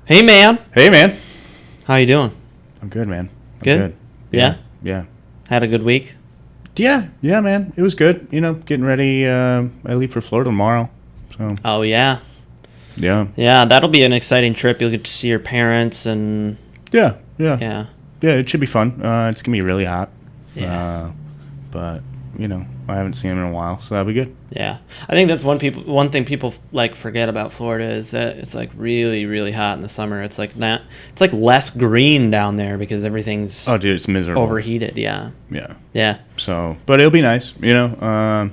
Hey, man. Hey, man. How you doing? I'm good, man. I'm Good? Yeah? Yeah. Had a good week? Yeah, man. It was good. You know, getting ready. I leave for Florida tomorrow. So, Oh, yeah. yeah. Yeah, that'll be an exciting trip. You'll get to see your parents and... Yeah. Yeah. Yeah, it should be fun. It's going to be really hot. Yeah. But, you know, I haven't seen him in a while, so that'll be good. Yeah. I think that's one thing people like forget about Florida is that it's like really, really hot in the summer. It's like less green down there because everything's Oh, dude, it's miserable. overheated. Yeah. Yeah. Yeah. So, but it'll be nice, you know.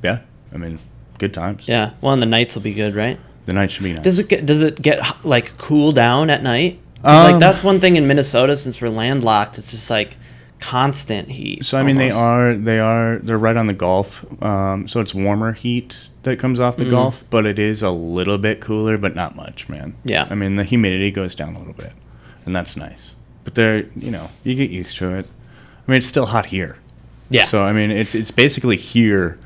Yeah. I mean, good times. Yeah. Well, and the nights will be good, right? The night should be nice. Does it get like cool down at night? 'Cause, like that's one thing in Minnesota since we're landlocked. It's just like constant heat. So I mean, almost. they're right on the Gulf. So it's warmer heat that comes off the Gulf, but it is a little bit cooler, but not much, man. Yeah. I mean, the humidity goes down a little bit, and that's nice. But you get used to it. I mean, it's still hot here. Yeah. So I mean, it's basically here,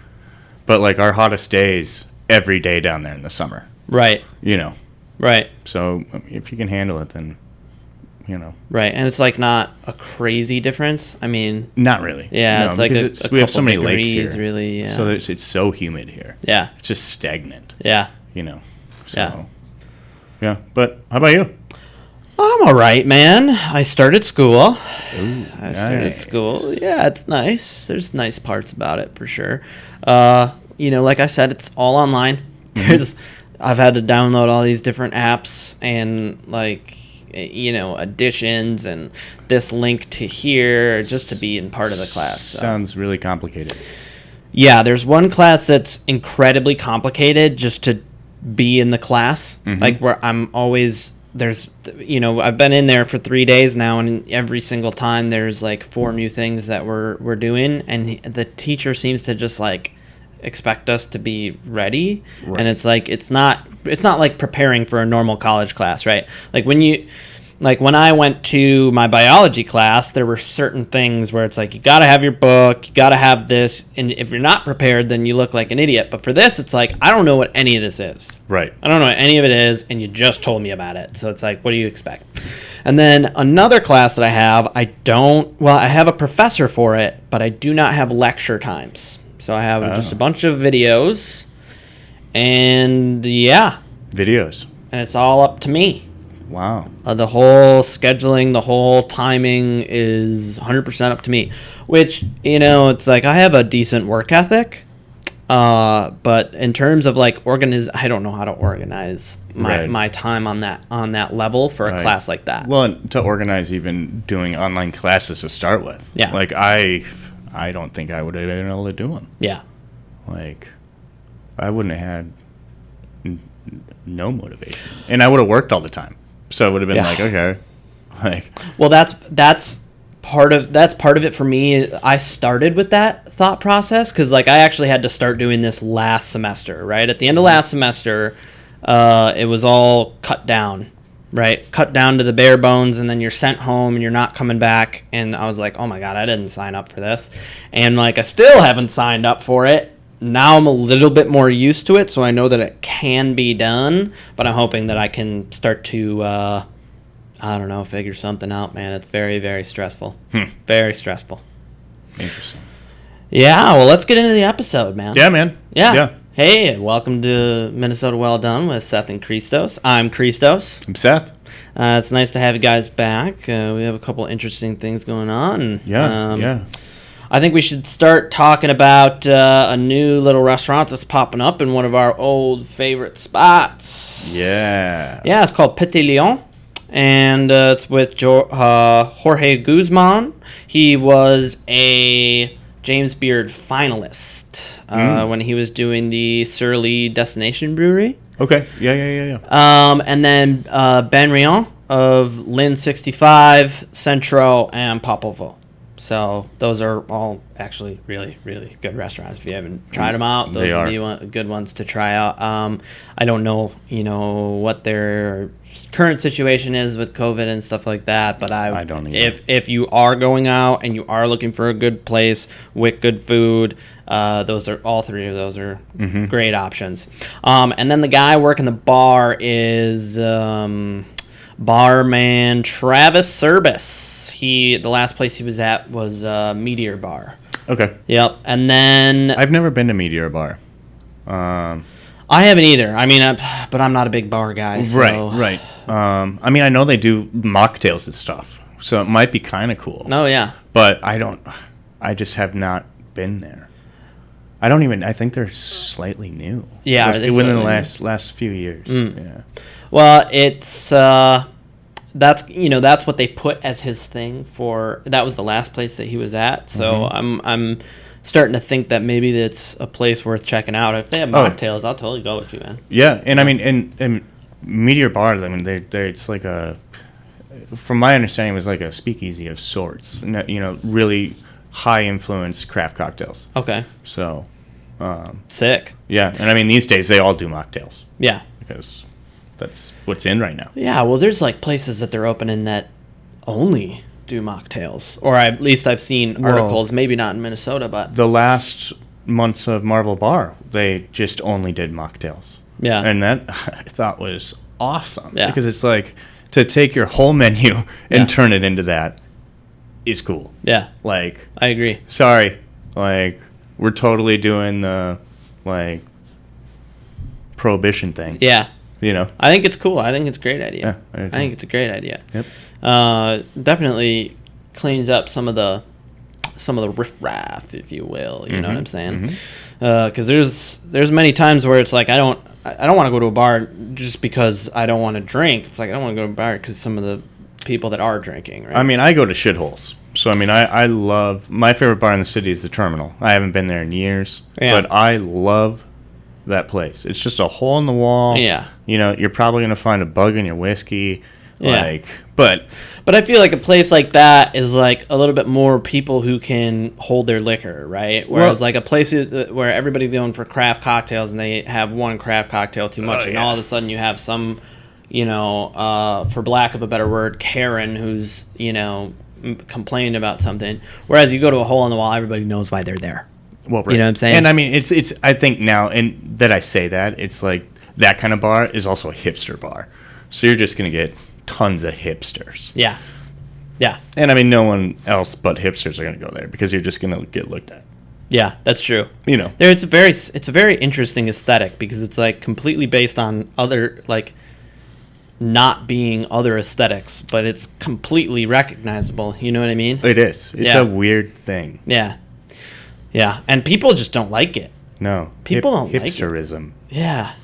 but like our hottest days every day down there in the summer. Right. You know. Right. So if you can handle it, then. You know. Right, and it's like not a crazy difference. I mean, not really. Yeah, no, it's like we have so many lakes degrees, here. really. Yeah. So it's so humid here. Yeah. It's just stagnant. Yeah. You know. So, Yeah. Yeah. But how about you? I'm all right, man. I started school. Ooh, I started nice. school. Yeah, it's nice. There's nice parts about it for sure. Like I said, it's all online. I've had to download all these different apps and additions and this link to here just to be in part of the class. So. Sounds really complicated. Yeah, there's one class that's incredibly complicated just to be in the class. Like where I'm always I've been in there for 3 days now, and every single time there's like 4 new things that we're doing, and the teacher seems to just like expect us to be ready. Right. And it's like it's not like preparing for a normal college class, right? When I went to my biology class, there were certain things where it's like you got to have your book, you got to have this, and if you're not prepared, then you look like an idiot. But for this, it's like I don't know what any of this is. Right. I don't know what any of it is, and you just told me about it. So it's like, what do you expect? And then another class that I have, I have a professor for it, but I do not have lecture times. So I have just a bunch of videos, and videos, and it's all up to me. Wow. The whole scheduling, the whole timing is 100% up to me, which, it's like I have a decent work ethic, but in terms of like I don't know how to organize my time on that level for a class like that. Well, and to organize even doing online classes to start with. Yeah. Like I don't think I would have been able to do them. Yeah. Like, I wouldn't have had no motivation, and I would have worked all the time. So it would have been like, okay, Well, that's part of it for me. I started with that thought process because like I actually had to start doing this last semester. Right at the end of last semester, it was all cut down. Right, cut down to the bare bones, and then you're sent home and you're not coming back. And I was like, oh my God, I didn't sign up for this. And like, I still haven't signed up for it. Now I'm a little bit more used to it, so I know that it can be done. But I'm hoping that I can start to, figure something out, man. It's very, very stressful. Very stressful. Interesting. Yeah, well, let's get into the episode, man. Yeah, man. Yeah. Hey, welcome to Minnesota Well Done with Seth and Christos. I'm Christos. I'm Seth. It's nice to have you guys back. We have a couple interesting things going on. Yeah. I think we should start talking about a new little restaurant that's popping up in one of our old favorite spots. Yeah. Yeah, it's called Petite Leon, and it's with Jorge Guzman. He was a James Beard finalist when he was doing the Surly Destination Brewery. Okay. Yeah. And then Ben Rion of Lynn 65, Centro, and Popovo. So those are all actually really, really good restaurants. If you haven't tried them out, those would be good ones to try out. I don't know, what their current situation is with COVID and stuff like that, but I don't either. If you are going out and you are looking for a good place with good food, all three of those are great options. And then the guy working the bar is barman Travis Service. The last place he was at was Meteor Bar. Okay. Yep. And then I've never been to Meteor Bar. I haven't either. I mean, but I'm not a big bar guy. So. Right. I mean, I know they do mocktails and stuff, so it might be kind of cool. Oh yeah. But I just have not been there. I think they're slightly new. Yeah, within the last few years. Yeah. Well, it's that's what they put as his thing for. That was the last place that he was at. So I'm starting to think that maybe it's a place worth checking out. If they have mocktails, I'll totally go with you, man. Yeah, and I mean, and Meteor Bars, I mean, they're it's like from my understanding, it was like a speakeasy of sorts. Really high influence craft cocktails. Okay. So. Sick. Yeah, and I mean, these days they all do mocktails. Yeah. Because that's what's in right now. Yeah, well, there's like places that they're opening that only do mocktails, or at least I've seen articles. Maybe not in Minnesota, but the last months of Marvel Bar, they just only did mocktails. Yeah, and that I thought was awesome. Yeah, because it's like to take your whole menu and turn it into that is cool. Yeah, like I agree. Sorry, like we're totally doing the like prohibition thing. Yeah. I think it's cool. I think it's a great idea. Yeah, I think it's a great idea. Yep. Definitely cleans up some of the riffraff, if you will. You know what I'm saying? Because there's many times where it's like I don't want to go to a bar just because I don't want to drink. It's like I don't want to go to a bar because some of the people that are drinking. Right? I mean, I go to shitholes. So I mean, I love my favorite bar in the city is the Terminal. I haven't been there in years, but I love that place. It's just a hole in the wall. Yeah. You're probably gonna find a bug in your whiskey. Yeah. But I feel like a place like that is like a little bit more people who can hold their liquor, right? Whereas like a place where everybody's going for craft cocktails and they have one craft cocktail too much, and all of a sudden you have some, for lack of a better word, Karen who's complaining about something. Whereas you go to a hole in the wall, everybody knows why they're there. Well, right. You know what I'm saying? And I mean, it's. I think now, and that I say that, it's like that kind of bar is also a hipster bar. So you're just gonna get tons of hipsters. Yeah. Yeah. And I mean, no one else but hipsters are gonna go there because you're just gonna get looked at. Yeah, that's true. It's a very interesting aesthetic because it's like completely based on other like not being other aesthetics, but it's completely recognizable. You know what I mean? It is. It's a weird thing. Yeah. Yeah, and people just don't like it. No. People don't like it. Hipsterism. Yeah.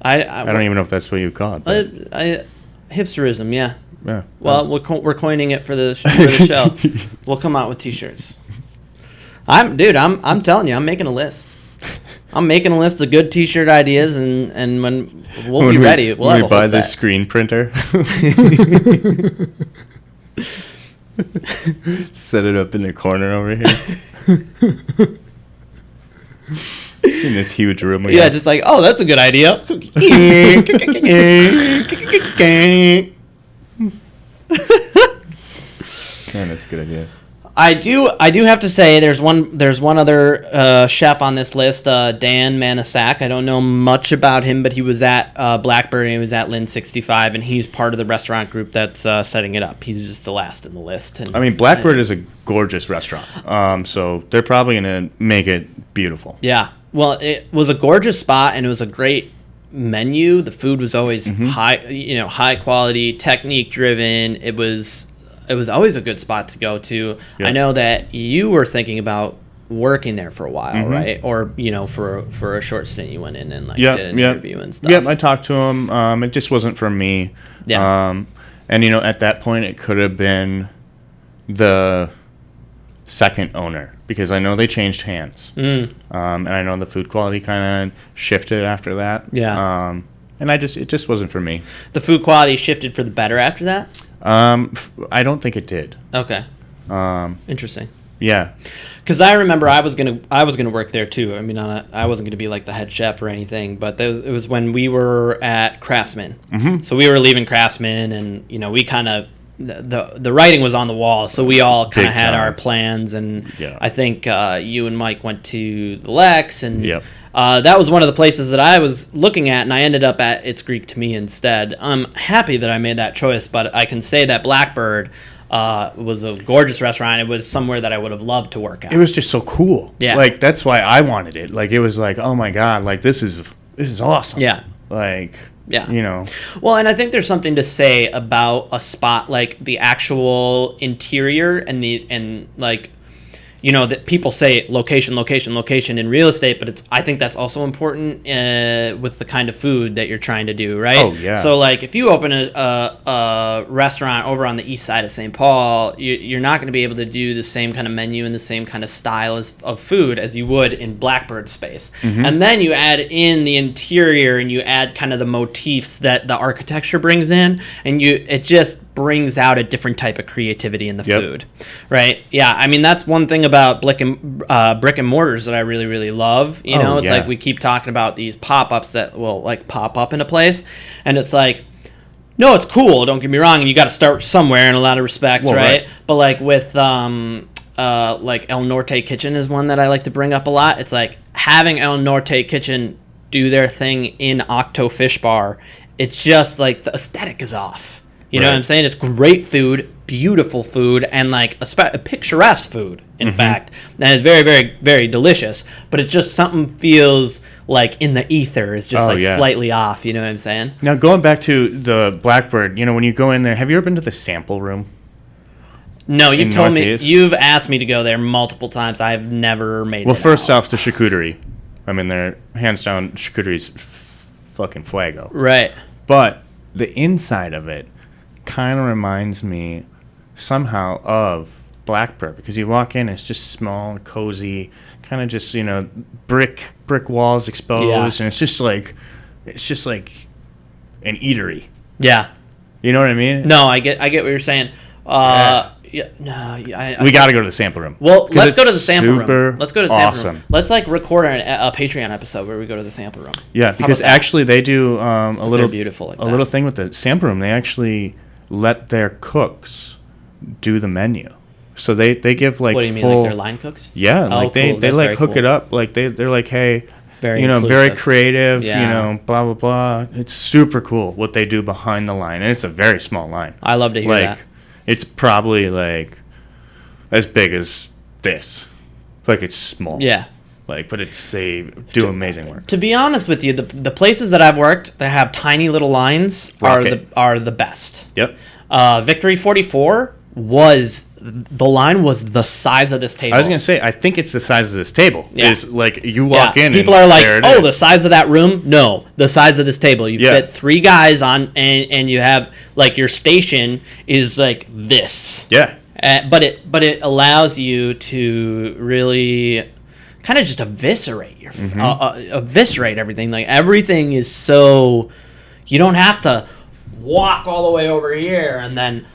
I don't even know if that's what you call it. Hipsterism, yeah. Yeah. Well, we're coining it for the show. We'll come out with T-shirts. I'm telling you, I'm making a list. I'm making a list of good T-shirt ideas, and when we'll be ready, we'll have a whole buy set. the screen printer. Set it up in the corner over here. In this huge room. Just like, oh, that's a good idea. Man, that's a good idea. I do have to say there's one other chef on this list, Dan Manasak. I don't know much about him, but he was at Blackberry, he was at Lynn 65, and he's part of the restaurant group that's setting it up. He's just the last in the list. And I mean, Blackbird is a gorgeous restaurant, so they're probably going to make it beautiful. Yeah, well, it was a gorgeous spot, and it was a great menu. The food was always high quality, technique driven. It was always a good spot to go to. Yeah. I know that you were thinking about working there for a while, right? Or for a short stint, you went in and did an interview and stuff. Yep, I talked to him. It just wasn't for me. Yeah. And at that point, it could have been the second owner because I know they changed hands. And I know the food quality kind of shifted after that. Yeah. And it just wasn't for me. The food quality shifted for the better after that? I don't think it did. Okay. Interesting. Yeah. Because I remember I was gonna work there too. I mean, I wasn't gonna be like the head chef or anything, but it was when we were at Craftsman. So we were leaving Craftsman, and we kind of the writing was on the wall, so we all kind of had time. our plans, and Yeah. I think you and Mike went to the Lex, and Yep. that was one of the places that I was looking at, and I ended up at It's Greek to Me instead. I'm happy that I made that choice, but I can say that Blackbird was a gorgeous restaurant. It was somewhere that I would have loved to work at. It was just so cool. Yeah. Like, that's why I wanted it. Like, it was like, oh my God, like, this is awesome. Yeah. Like, Yeah. you know. Well, and I think there's something to say about a spot, like the actual interior and like, you know, that people say location, location, location in real estate, but I think that's also important with the kind of food that you're trying to do, right? Oh, yeah. So, like, if you open a restaurant over on the east side of St. Paul, you're not going to be able to do the same kind of menu and the same kind of style of food as you would in Blackbird space. Mm-hmm. And then you add in the interior and you add kind of the motifs that the architecture brings in, and it just brings out a different type of creativity in the food, right? Yeah, I mean, that's one thing about brick and mortars that I really, really love. You know, it's like we keep talking about these pop-ups that will like pop up in a place, and it's like, no, it's cool, don't get me wrong, and you got to start somewhere in a lot of respects, right? But like with like El Norte Kitchen is one that I like to bring up a lot. It's like having El Norte Kitchen do their thing in Octo Fish Bar. It's just like the aesthetic is off. You know what I'm saying? It's great food, beautiful food, and like a picturesque food, in fact. And it's very, very, very delicious. But it just something feels like in the ether is just slightly off. You know what I'm saying? Now, going back to the Blackbird, you know, when you go in there, have you ever been to the sample room? No, you told Northeast? me, you've asked me to go there multiple times. I've never made it. Well, first out. off, the charcuterie. I mean, they're hands down, charcuterie's fucking fuego. Right. But the inside of it kind of reminds me somehow of Blackbird, because you walk in, it's just small and cozy, kind of just, you know, brick walls exposed, and it's just like an eatery. Yeah. You know what I mean? No, I get what you're saying. We got to go to the sample room. Well, let's go to the sample room. Let's go to the sample awesome. room. Let's like record a Patreon episode where we go to the sample room. Yeah, because actually they do a little beautiful like little thing with the sample room. They actually let their cooks do the menu. So they give like what do you mean, full, like their line cooks? Yeah, oh, like cool. they like hook it up. Like they're like, hey, very you know, inclusive. very creative. Yeah. You know, blah blah blah. It's super cool what they do behind the line, and it's a very small line. I love to hear that. It's probably like as big as this. Like it's small. Yeah. Like, but they do amazing work. To be honest with you, the places that I've worked that have tiny little lines are the best. Yep. Victory 44 the line was the size of this table. I was gonna say, I think it's the size of this table. Yeah. Is like you walk in, people and are like, there it oh, is. the size of that room. No, the size of this table. You fit 3 guys on, and you have like your station is like this. Yeah. But it allows you to really kind of just eviscerate eviscerate everything. Like everything is so, you don't have to walk all the way over here and then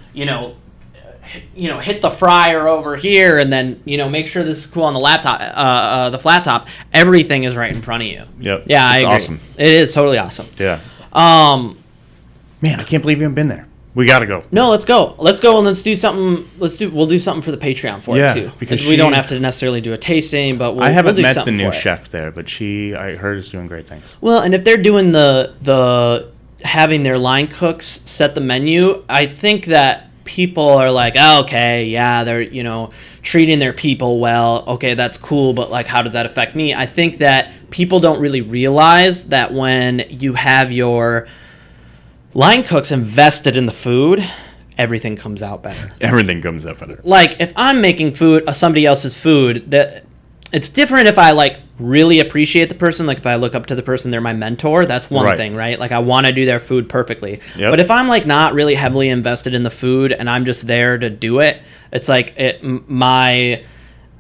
hit the fryer over here and then make sure this is cool on the laptop, the flat top. Everything is right in front of you. Yep. Yeah, I it's agree. Awesome. It is totally awesome. Yeah. Man, I can't believe you haven't been there. We gotta go. No, let's go. Let's go and let's do something. We'll do something for the Patreon for it too. Because we don't have to necessarily do a tasting, but I haven't we'll do met the new for chef there, but I heard is doing great things. Well, and if they're doing the having their line cooks set the menu, I think that people are like, oh, okay, yeah, they're treating their people well. Okay, that's cool, but like, how does that affect me? I think that people don't really realize that when you have your line cooks invested in the food, everything comes out better. Everything comes out better. Like, if I'm making food, somebody else's food, that it's different if I like really appreciate the person. Like if I look up to the person, they're my mentor. That's one thing, right? Like I want to do their food perfectly. Yep. But if I'm like not really heavily invested in the food and I'm just there to do it, it's like my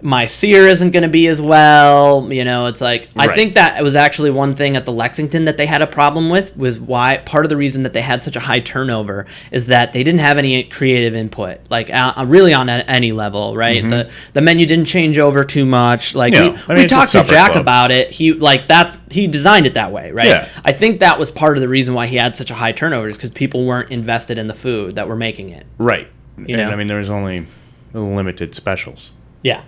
my sear isn't going to be as well. It's like, I Right. think that it was actually one thing at the Lexington that they had a problem with, was why part of the reason that they had such a high turnover is that they didn't have any creative input, like really on any level, right? The menu didn't change over too much. Like No. I mean, we it's a talked to supper Jack club. about it. He designed it that way, right? Yeah. I think that was part of the reason why he had such a high turnover, is because people weren't invested in the food that were making it. Right. You know? And I mean, there was only limited specials. Yeah.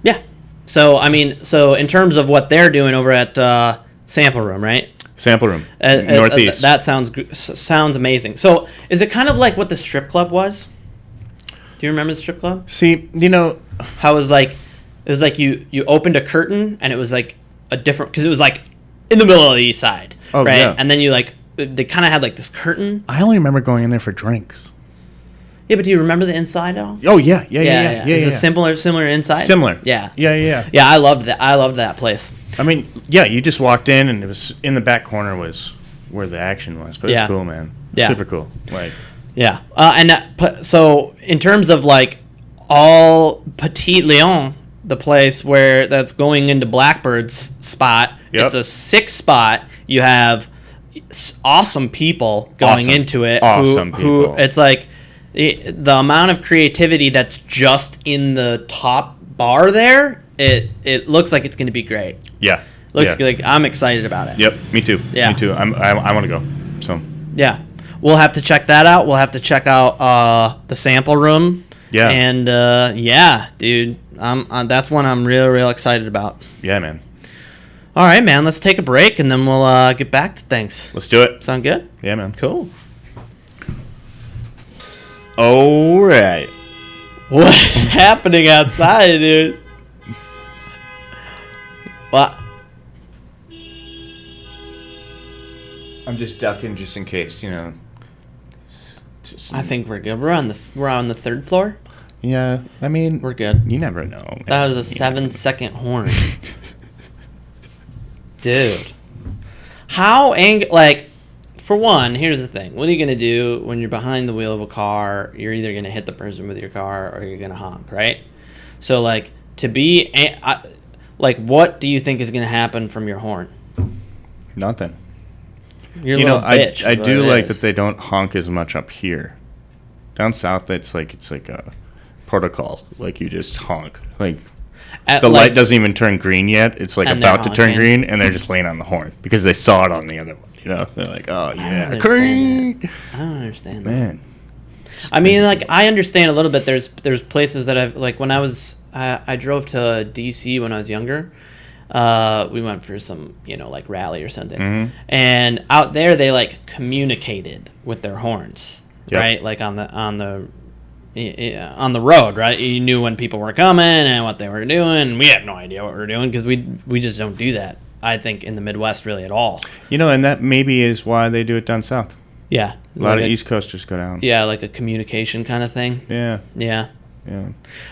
Yeah. So, I mean, in terms of what they're doing over at Sample Room, right? Sample room. Northeast. That sounds amazing. So, is it kind of like what the strip club was? Do you remember the strip club? See, How it was like you opened a curtain and it was like a different, because it was like in the middle of the east side, Oh, right? yeah. And then they kind of had like this curtain. I only remember going in there for drinks. Yeah, but do you remember the inside at all? Oh, yeah. Yeah. Is it similar inside? Similar. Yeah. Yeah. Yeah, I loved that. I loved that place. I mean, yeah, you just walked in and it was in the back corner was where the action was. But it Yeah. was cool, man. Yeah. Super cool. Like, Yeah, so in terms of like all Petite Leon, the place where that's going into Blackbird's spot, Yep. it's a 6 spot. You have awesome people going Awesome. into it. Awesome who people. it's like the amount of creativity that's just in the top bar there. It looks like it's going to be great. yeah. Looks yeah. like I'm excited about it. Yep, me too. Yeah. Me too. I want to go. So, Yeah, we'll have to check that out. We'll have to check out the sample room. Yeah. And yeah, dude, that's one I'm real excited about. yeah, man. All right, man, let's take a break and then we'll get back to things. Let's do it. Sound good? Yeah, man. Cool. All right. What is happening outside, dude? What? I'm just ducking just in case, I think we're good. We're on the 3rd floor. Yeah, I mean, We're good. you never know. Man. That was a You never know. 7-second horn. Dude. How like, for one, here's the thing. What are you going to do when you're behind the wheel of a car? You're either going to hit the person with your car or you're going to honk, right? So, like, what do you think is going to happen from your horn? Nothing. You're a little bitch. I is what do it like is. that they don't honk as much up here. Down south, it's like a protocol. Like, you just honk. Like, the light doesn't even turn green yet. It's like And they're about to turn honking. green, and they're just laying on the horn because they saw it on the other one. They're like, oh yeah, understand green. I don't understand that. Man, I mean, like, I understand a little bit. There's places that I've, like, when I drove to D.C. when I was younger. We went for some, like, rally or something. Mhm. And out there, they, like, communicated with their horns, Yep. right? Like, on the road, right? You knew when people were coming and what they were doing. We had no idea what we were doing because we just don't do that, I think, in the Midwest really at all. and that maybe is why they do it down south. Yeah. A lot Like of East Coasters go down. Yeah, like a communication kind of thing. Yeah, Yeah. yeah.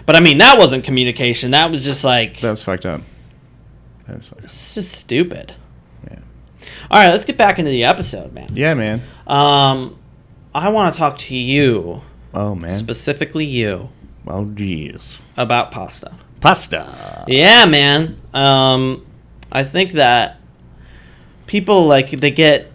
But, I mean, that wasn't communication. That was just, like, That was fucked up. That was fucked up. it's just stupid. Yeah. All right, let's get back into the episode, man. Yeah, man. I want to talk to you, Oh man. specifically you, Oh jeez. about pasta. Pasta. Yeah, man. I think that people, like, they get,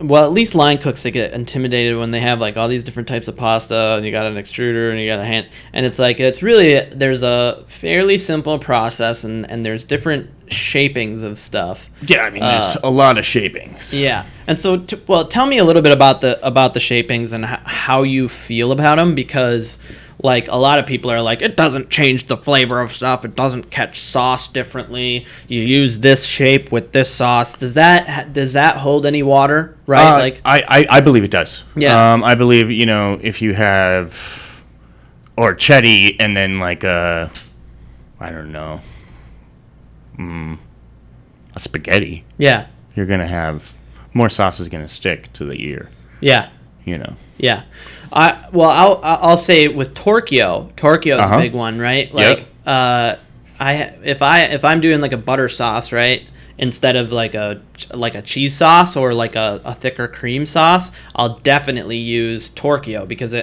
well, at least line cooks, they get intimidated when they have, like, all these different types of pasta, and you got an extruder, and you got a hand, and it's like, there's a fairly simple process, and there's different shapings of stuff. Yeah, I mean, there's a lot of shapings. Yeah, and so, tell me a little bit about the shapings and how you feel about them, because, like, a lot of people are like, it doesn't change the flavor of stuff, it doesn't catch sauce differently, you use this shape with this sauce. Does that hold any water, right? Like, I believe it does. Yeah. I believe, if you have orchetti and then like I don't know, a spaghetti, yeah, you're gonna have more sauce is gonna stick to the ear. yeah. Yeah, I'll say with Torquio is a big one, right? Like, if I'm doing like a butter sauce, right, instead of like a cheese sauce or like a thicker cream sauce, I'll definitely use Torquio because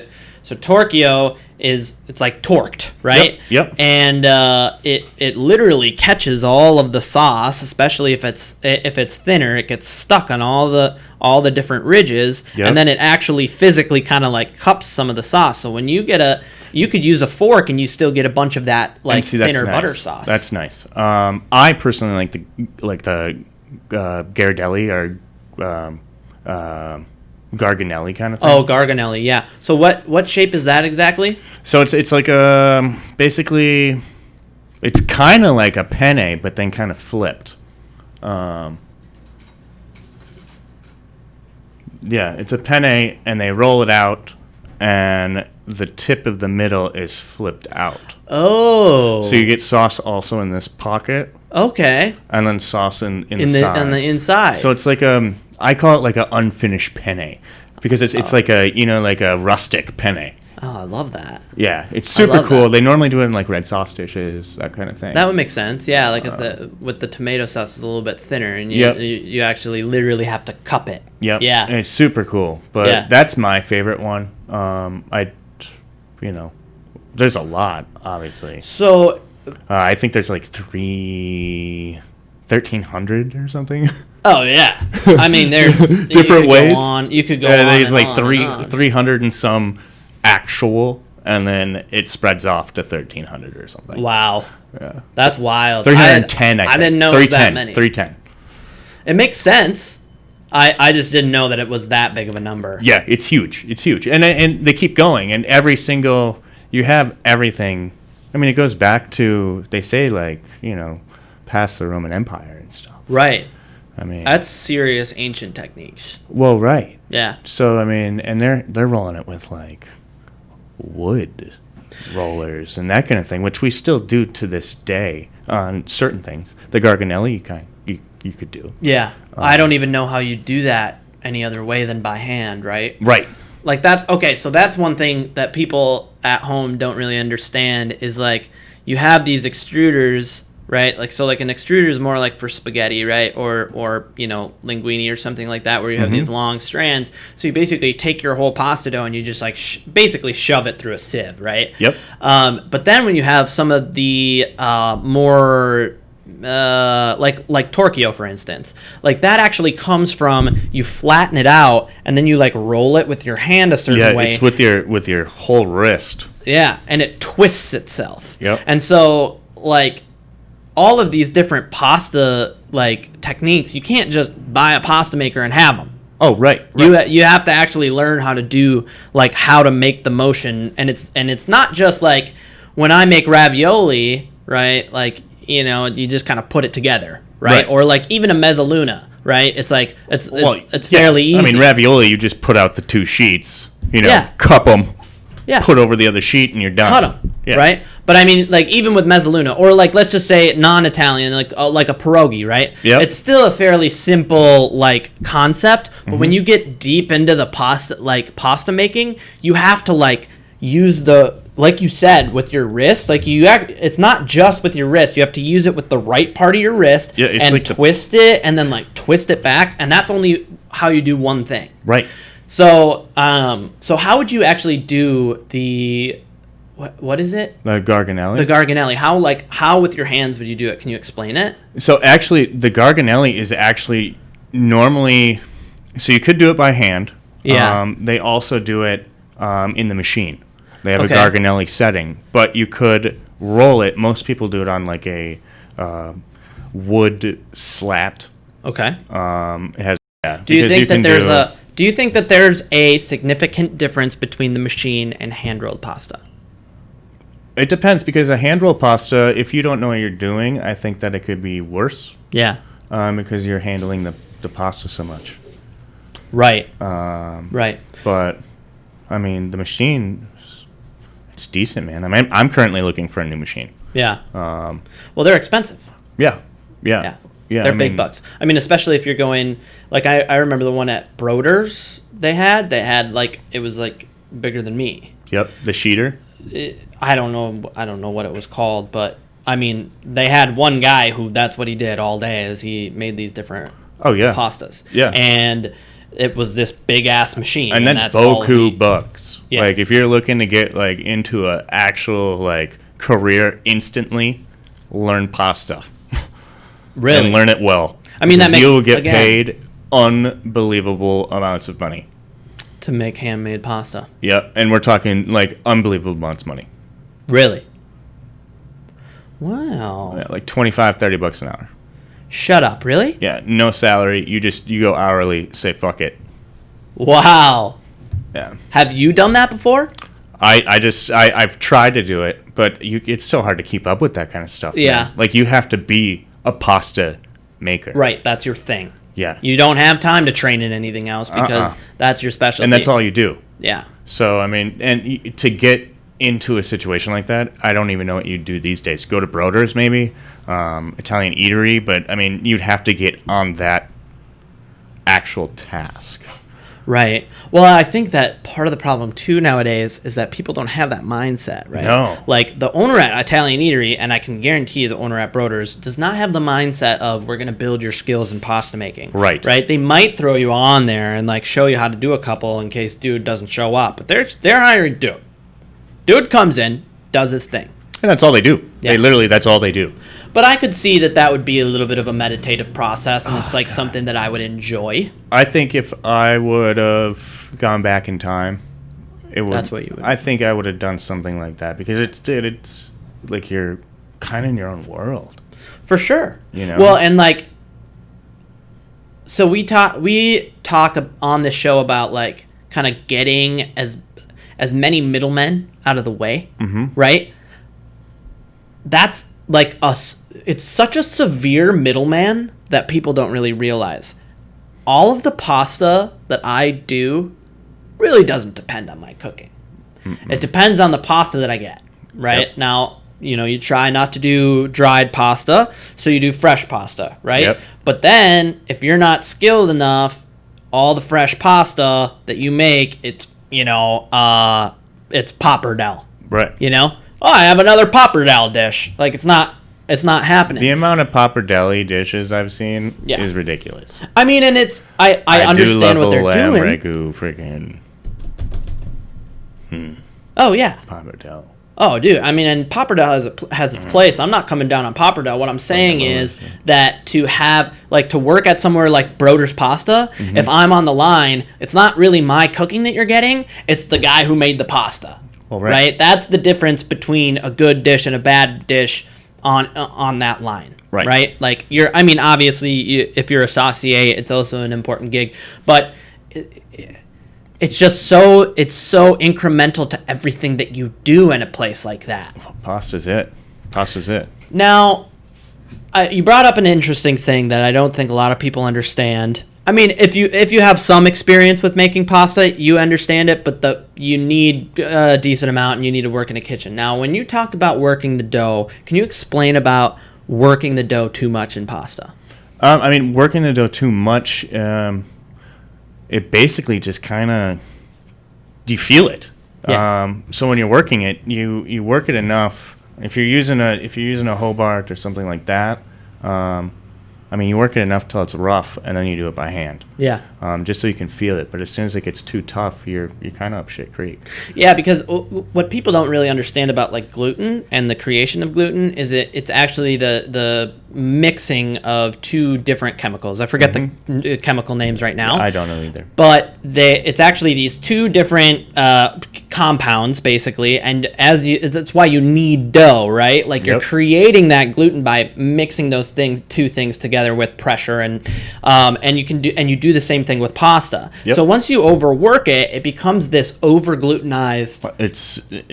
So torquio it's like torqued, right? Yep. And it literally catches all of the sauce, especially if it's thinner. It gets stuck on all the different ridges, and then it actually physically kind of like cups some of the sauce. So when you could use a fork and you still get a bunch of that like thinner butter sauce. That's nice. I personally like the Ghirardelli or Garganelli kind of thing. Oh, Garganelli, yeah. So what shape is that exactly? So it's like basically it's kind of like a penne, but then kind of flipped. Yeah, it's a penne, and they roll it out, and the tip of the middle is flipped out. Oh. So you get sauce also in this pocket. Okay. And then sauce in the side. On the inside. So it's like I call it like an unfinished penne because it's like a rustic penne. Oh, I love that. Yeah, it's super cool. They normally do it in like red sauce dishes, that kind of thing. That would make sense. Yeah, like with the tomato sauce is a little bit thinner, and you actually literally have to cup it. Yep. Yeah. And it's super cool. But that's my favorite one. There's a lot, obviously. So I think there's like 1,300 or something. Oh yeah, I mean there's different ways. You could go on. There's and like on 300 and some actual, and then it spreads off to 1,300 or something. Wow. Yeah. That's wild. 310. I didn't know it was that many. 310. It makes sense. I just didn't know that it was that big of a number. Yeah, it's huge. It's huge, and they keep going, and you have everything. I mean, it goes back to, they say, like, past the Roman Empire and stuff. Right. I mean, that's serious ancient techniques. Well, right. Yeah. So I mean, and they're rolling it with like wood rollers and that kind of thing, which we still do to this day on certain things. The Garganelli you could do. Yeah. I don't even know how you do that any other way than by hand, right? Right. Like that's okay. So that's one thing that people at home don't really understand is like you have these extruders. Right, like so, like an extruder is more like for spaghetti, right, or linguine or something like that, where you have these long strands. So you basically take your whole pasta dough and you just like basically shove it through a sieve, right? Yep. But then when you have some of the more like torquio, for instance, like that actually comes from you flatten it out and then you like roll it with your hand a certain way. Yeah, it's with your whole wrist. Yeah, and it twists itself. Yep. And so like all of these different pasta like techniques, you can't just buy a pasta maker and have them. Oh, right. You have to actually learn how to do like how to make the motion, and it's not just like when I make ravioli, right? Like you just kind of put it together, right? Or like even a mezzaluna, right? It's like it's fairly easy. I mean, ravioli, you just put out the two sheets, cup them. Yeah. Put over the other sheet and you're done. Cut them, right? But I mean, like even with mezzaluna, or like let's just say non-Italian, like a pierogi, right? Yeah. It's still a fairly simple like concept, but when you get deep into the pasta making, you have to like use like you said with your wrist, like it's not just with your wrist. You have to use it with the right part of your wrist and like twist it, and then like twist it back, and that's only how you do one thing. Right. So, how would you actually do the, what is it? The Garganelli? The Garganelli. How with your hands would you do it? Can you explain it? So actually, the Garganelli is actually normally, so you could do it by hand. Yeah. They also do it in the machine. They have a Garganelli setting, but you could roll it. Most people do it on like a wood slat. Okay. It has, Do you think that there's a significant difference between the machine and hand-rolled pasta? It depends, because a hand-rolled pasta, if you don't know what you're doing, I think that it could be worse. Yeah. Because you're handling the pasta so much. Right. Right. But, I mean, the machine, it's decent, man. I mean, I'm currently looking for a new machine. Yeah. Well, they're expensive. Yeah. They're big bucks. I mean, especially if you're going, like I remember the one at Broder's they had like, it was like bigger than me. Yep, the sheeter. I don't know what it was called, but I mean, they had one guy who that's what he did all day is he made these different pastas. Yeah. And it was this big ass machine, and that's all boku bucks. Yeah. Like if you're looking to get like into a actual like career instantly, learn pasta. Really? And learn it well. I mean, that Because makes you'll get again, paid unbelievable amounts of money. to make handmade pasta. Yep, and we're talking like unbelievable amounts of money. Really? Wow. Yeah, like $25-$30 an hour. Shut up. Really? Yeah, no salary. You go hourly. Say fuck it. Wow. Yeah. Have you done that before? I've tried to do it, but it's so hard to keep up with that kind of stuff. Yeah. Man. Like you have to be a pasta maker. Right. That's your thing. Yeah. You don't have time to train in anything else because that's your specialty. And that's all you do. Yeah. So I mean, and to get into a situation like that, I don't even know what you'd do these days. Go to Broder's maybe, Italian eatery, but I mean, you'd have to get on that actual task. Right. Well, I think that part of the problem too nowadays is that people don't have that mindset, right? No. Like the owner at Italian Eatery, and I can guarantee you the owner at Broder's does not have the mindset of we're going to build your skills in pasta making. Right. Right. They might throw you on there and like show you how to do a couple in case dude doesn't show up, but they're hiring dude. Dude comes in, does his thing. And that's all they do. Yeah. That's all they do. But I could see that would be a little bit of a meditative process, and it's like something that I would enjoy. I think if I would have gone back in time, it would. That's what you would. I think I would have done something like that because it's like you're kind of in your own world. For sure. You know? Well, and like, so we talk on this show about like kind of getting as many middlemen out of the way, right? That's like us. It's such a severe middleman that people don't really realize. All of the pasta that I do really doesn't depend on my cooking. It depends on the pasta that I get, right? Yep. Now, you try not to do dried pasta, so you do fresh pasta, right? Yep. But then, if you're not skilled enough, all the fresh pasta that you make, it's pappardelle. Right. I have another pappardelle dish. Like it's not happening. The amount of pappardelle dishes I've seen is ridiculous. I mean, and it's I understand what they're doing. Ragu, freaking. Oh yeah. Pappardelle. Oh, dude. I mean, and pappardelle has its place. I'm not coming down on pappardelle. What I'm saying is that to work at somewhere like Broder's Pasta, if I'm on the line, it's not really my cooking that you're getting. It's the guy who made the pasta. Well, right. That's the difference between a good dish and a bad dish on that line. Right. Like obviously, if you're a saucier, it's also an important gig, but it's just so incremental to everything that you do in a place like that. Pasta's it. Now, you brought up an interesting thing that I don't think a lot of people understand. I mean, if you have some experience with making pasta, you understand it, but you need a decent amount and you need to work in a kitchen. Now, when you talk about working the dough, can you explain about working the dough too much in pasta? Working the dough too much, it basically just kind of, you feel it. Yeah. So when you're working it, you work it enough. If you're using a Hobart or something like that, you work it enough till it's rough, and then you do it by hand. Yeah. Just so you can feel it. But as soon as it gets too tough, you're kind of up shit creek. Yeah, because what people don't really understand about like gluten and the creation of gluten is it's actually the mixing of two different chemicals. I forget the chemical names right now. I don't know either. But it's actually these two different compounds, basically, and that's why you need dough, right? Like you're creating that gluten by mixing those two things together with pressure, and you do the same thing with pasta. Yep. So once you overwork it, it becomes this over glutenized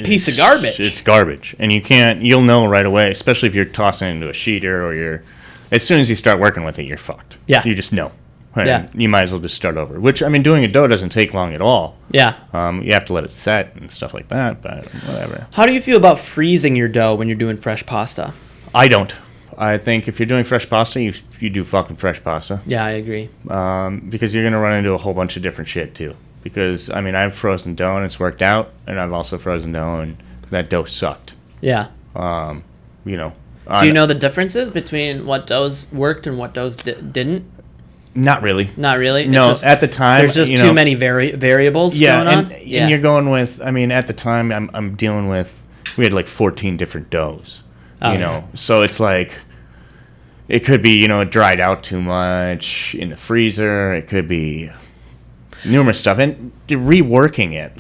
piece of garbage. It's garbage, and you'll know right away, especially if you're tossing it into a sheeter or as soon as you start working with it, you're fucked. Yeah. You just know. And yeah. You might as well just start over. Which, doing a dough doesn't take long at all. Yeah. You have to let it set and stuff like that, but whatever. How do you feel about freezing your dough when you're doing fresh pasta? I don't. I think if you're doing fresh pasta, you do fucking fresh pasta. Yeah, I agree. Because you're going to run into a whole bunch of different shit, too. Because, I've frozen dough and it's worked out, and I've also frozen dough and that dough sucked. Yeah. Do you know the differences between what doughs worked and what doughs didn't? Not really. Not really? No, It's just, at the time, there's just too many variables going on? And you're going with, I mean, at the time, I'm dealing with, we had like 14 different doughs, Oh, you know? So it's like, it could be, it dried out too much in the freezer. It could be numerous stuff. And reworking it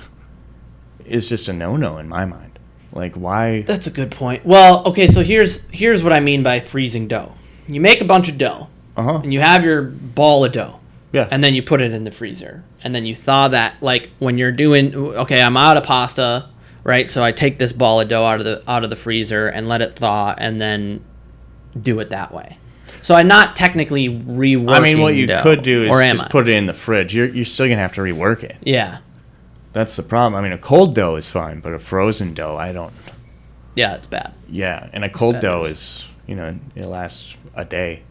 is just a no-no in my mind. Like, why? That's a good point. Well, okay, so here's what I mean by freezing dough. You make a bunch of dough, and you have your ball of dough. Yeah. And then you put it in the freezer. And then you thaw that, like, when you're doing, okay, I'm out of pasta, right? So I take this ball of dough out of the freezer and let it thaw and then do it that way. So I'm not technically reworking I mean, what you dough, could do is just I? put it in the fridge. You're still going to have to rework it. Yeah. That's the problem. I mean, a cold dough is fine, but a frozen dough, I don't. Yeah, it's bad. Yeah, and a cold dough is, it lasts a day.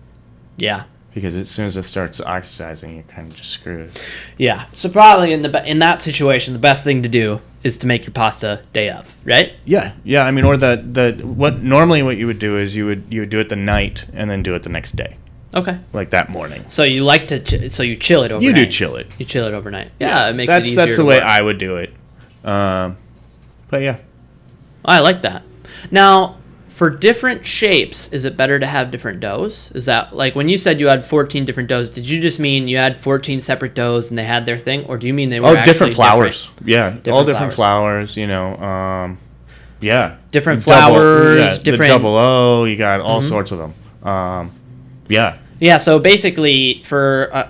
Yeah. Because as soon as it starts oxidizing, you're kind of just screwed. Yeah. So probably in that situation, the best thing to do is to make your pasta day of, right? Yeah. I mean, or what you would do is you would do it the night and then do it the next day. Okay. Like that morning. So you like to so you chill it overnight. You do chill it. You chill it overnight. Yeah, it makes it easier. That's the way I would do it. But yeah. I like that. Now, for different shapes, is it better to have different doughs? Is that, like, when you said you had 14 different doughs, did you just mean you had 14 separate doughs and they had their thing? Or do you mean they were actually different flours. Yeah, all different flours, yeah. Different flours, the double O, you got all sorts of them. Yeah. Yeah, so basically, for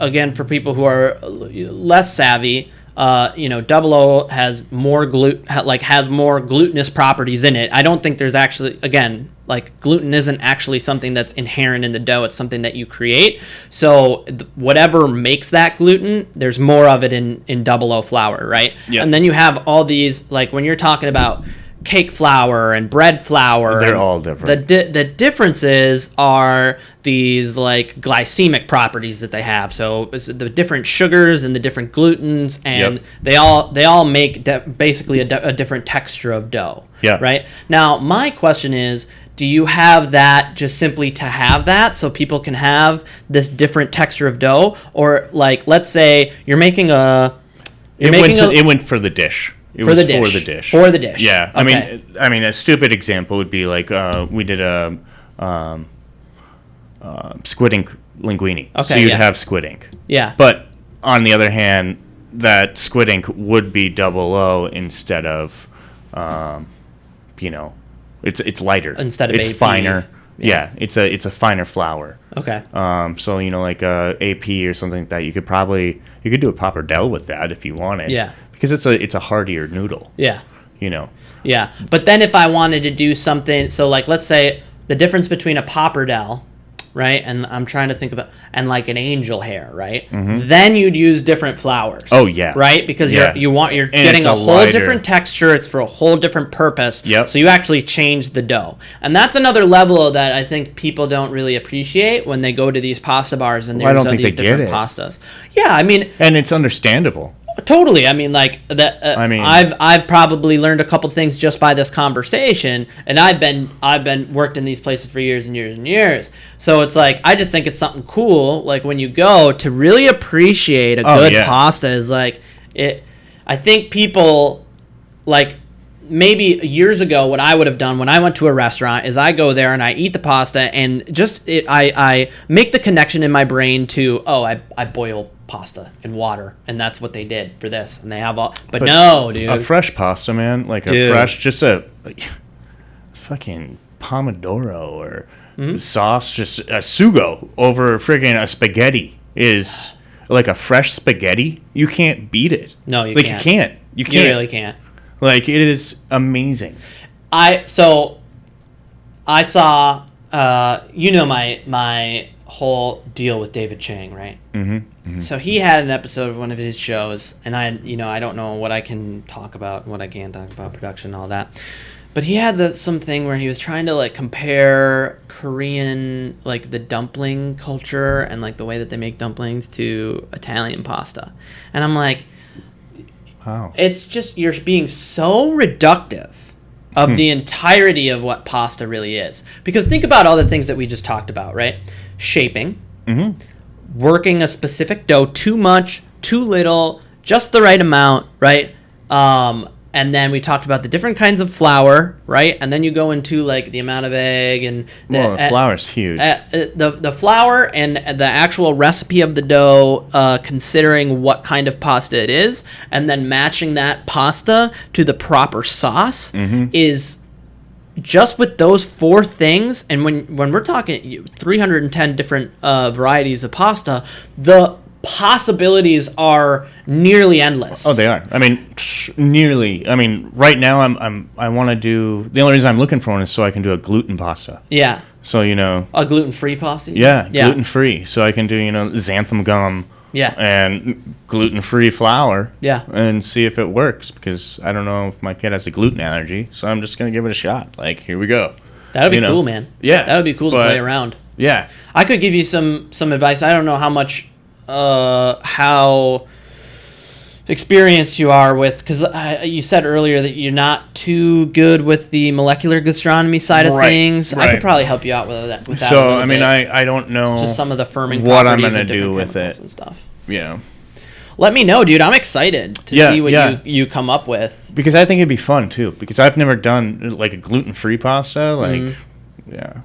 again, for people who are less savvy, Double O has more glutinous properties in it. I don't think there's actually, again, like, gluten isn't actually something that's inherent in the dough. It's something that you create. So whatever makes that gluten, there's more of it in Double O flour, right? Yeah. And then you have all these, like, when you're talking about cake flour and bread flour, they're all different. The differences are these, like, glycemic properties that they have. So it's the different sugars and the different glutens, and they all make basically a different texture of dough. Yeah. Right. Now, my question is, do you have that just simply to have that so people can have this different texture of dough, or, like, let's say you're making it went for the dish. For the dish. Yeah. Okay. I mean, a stupid example would be like we did a squid ink linguine. Okay, so you'd have squid ink. Yeah. But on the other hand, that squid ink would be Double O instead of, it's lighter. Instead of it's AP. finer. Yeah. It's a finer flour. Okay. So like a AP or something like that, you could do a pappardelle with that if you wanted. Yeah. Because it's a heartier noodle. Yeah. Yeah. But then if I wanted to do something, so, like, let's say the difference between a pappardelle, right, and I'm trying to think about, and like an angel hair, right? Mm-hmm. Then you'd use different flours. Oh yeah. Right? Because you're getting a whole different texture. It's for a whole different purpose. Yep. So you actually change the dough. And that's another level that I think people don't really appreciate when they go to these pasta bars and there's these different pastas. Yeah, I mean, and it's understandable. Totally. I mean, like that. I've probably learned a couple things just by this conversation, and I've been worked in these places for years and years and years. So it's like, I just think it's something cool. Like, when you go to really appreciate a good pasta is like it. I think people, like, maybe years ago, what I would have done when I went to a restaurant is I go there and I eat the pasta and I make the connection in my brain to, I boil pasta in water, and that's what they did for this, and they have all, but no, dude, a fresh pasta, man, like a fresh, just a fucking pomodoro or sauce, just a sugo over friggin' a spaghetti is like a fresh spaghetti. You can't beat it. No, you can't. You can't. You really can't. Like, it is amazing. I saw my whole deal with David Chang, right? Mm-hmm. Mm-hmm. So he had an episode of one of his shows, and I don't know what I can talk about and what I can't talk about, production and all that. But he had something where he was trying to, like, compare Korean, like, the dumpling culture and, like, the way that they make dumplings to Italian pasta. And I'm like, wow. It's just, you're being so reductive of the entirety of what pasta really is. Because think about all the things that we just talked about, right? Shaping. Mm-hmm. working a specific dough, too much, too little, just the right amount, right? And then we talked about the different kinds of flour, right? And then you go into like the amount of egg and the flour's huge. The flour and the actual recipe of the dough, considering what kind of pasta it is, and then matching that pasta to the proper sauce is just with those 4 things. And when we're talking 310 different varieties of pasta, the possibilities are nearly endless. Oh, they are. I mean, nearly. I mean, right now I want to do. The only reason I'm looking for one is so I can do a gluten pasta. Yeah. So a gluten-free pasta. Yeah, gluten-free. So I can do xanthan gum. Yeah. And gluten-free flour. Yeah. And see if it works, because I don't know if my kid has a gluten allergy, so I'm just gonna give it a shot. Like, here we go. That would be cool, man. Yeah. That would be cool to play around. Yeah. I could give you some advice. I don't know how much. How experienced you are with, because you said earlier that you're not too good with the molecular gastronomy side of things. Right. I could probably help you out with that. So I mean, I don't know just some of the firming what I'm gonna do with it and stuff. Yeah. Let me know, dude. I'm excited to see what you come up with, because I think it'd be fun too. Because I've never done like a gluten-free pasta. Like, yeah.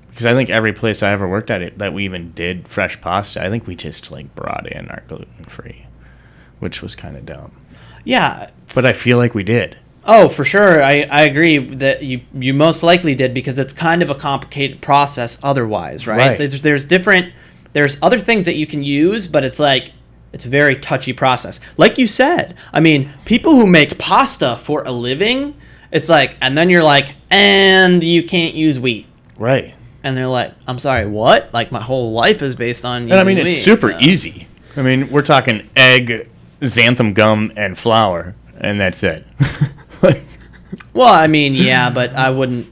Because I think every place I ever worked at it that we even did fresh pasta, I think we just like brought in our gluten-free, which was kind of dumb. Yeah. But I feel like we did. Oh, for sure. I agree that you most likely did, because it's kind of a complicated process otherwise, right? There's other things that you can use, but it's like, it's a very touchy process. Like you said, I mean, people who make pasta for a living, it's like, and then you're like, and you can't use wheat. Right. And they're like, I'm sorry, what? Like, my whole life is based on using And I mean, it's wheat, super easy. I mean, we're talking egg, xanthan gum, and flour, and that's it. Well, I mean, yeah, but I wouldn't.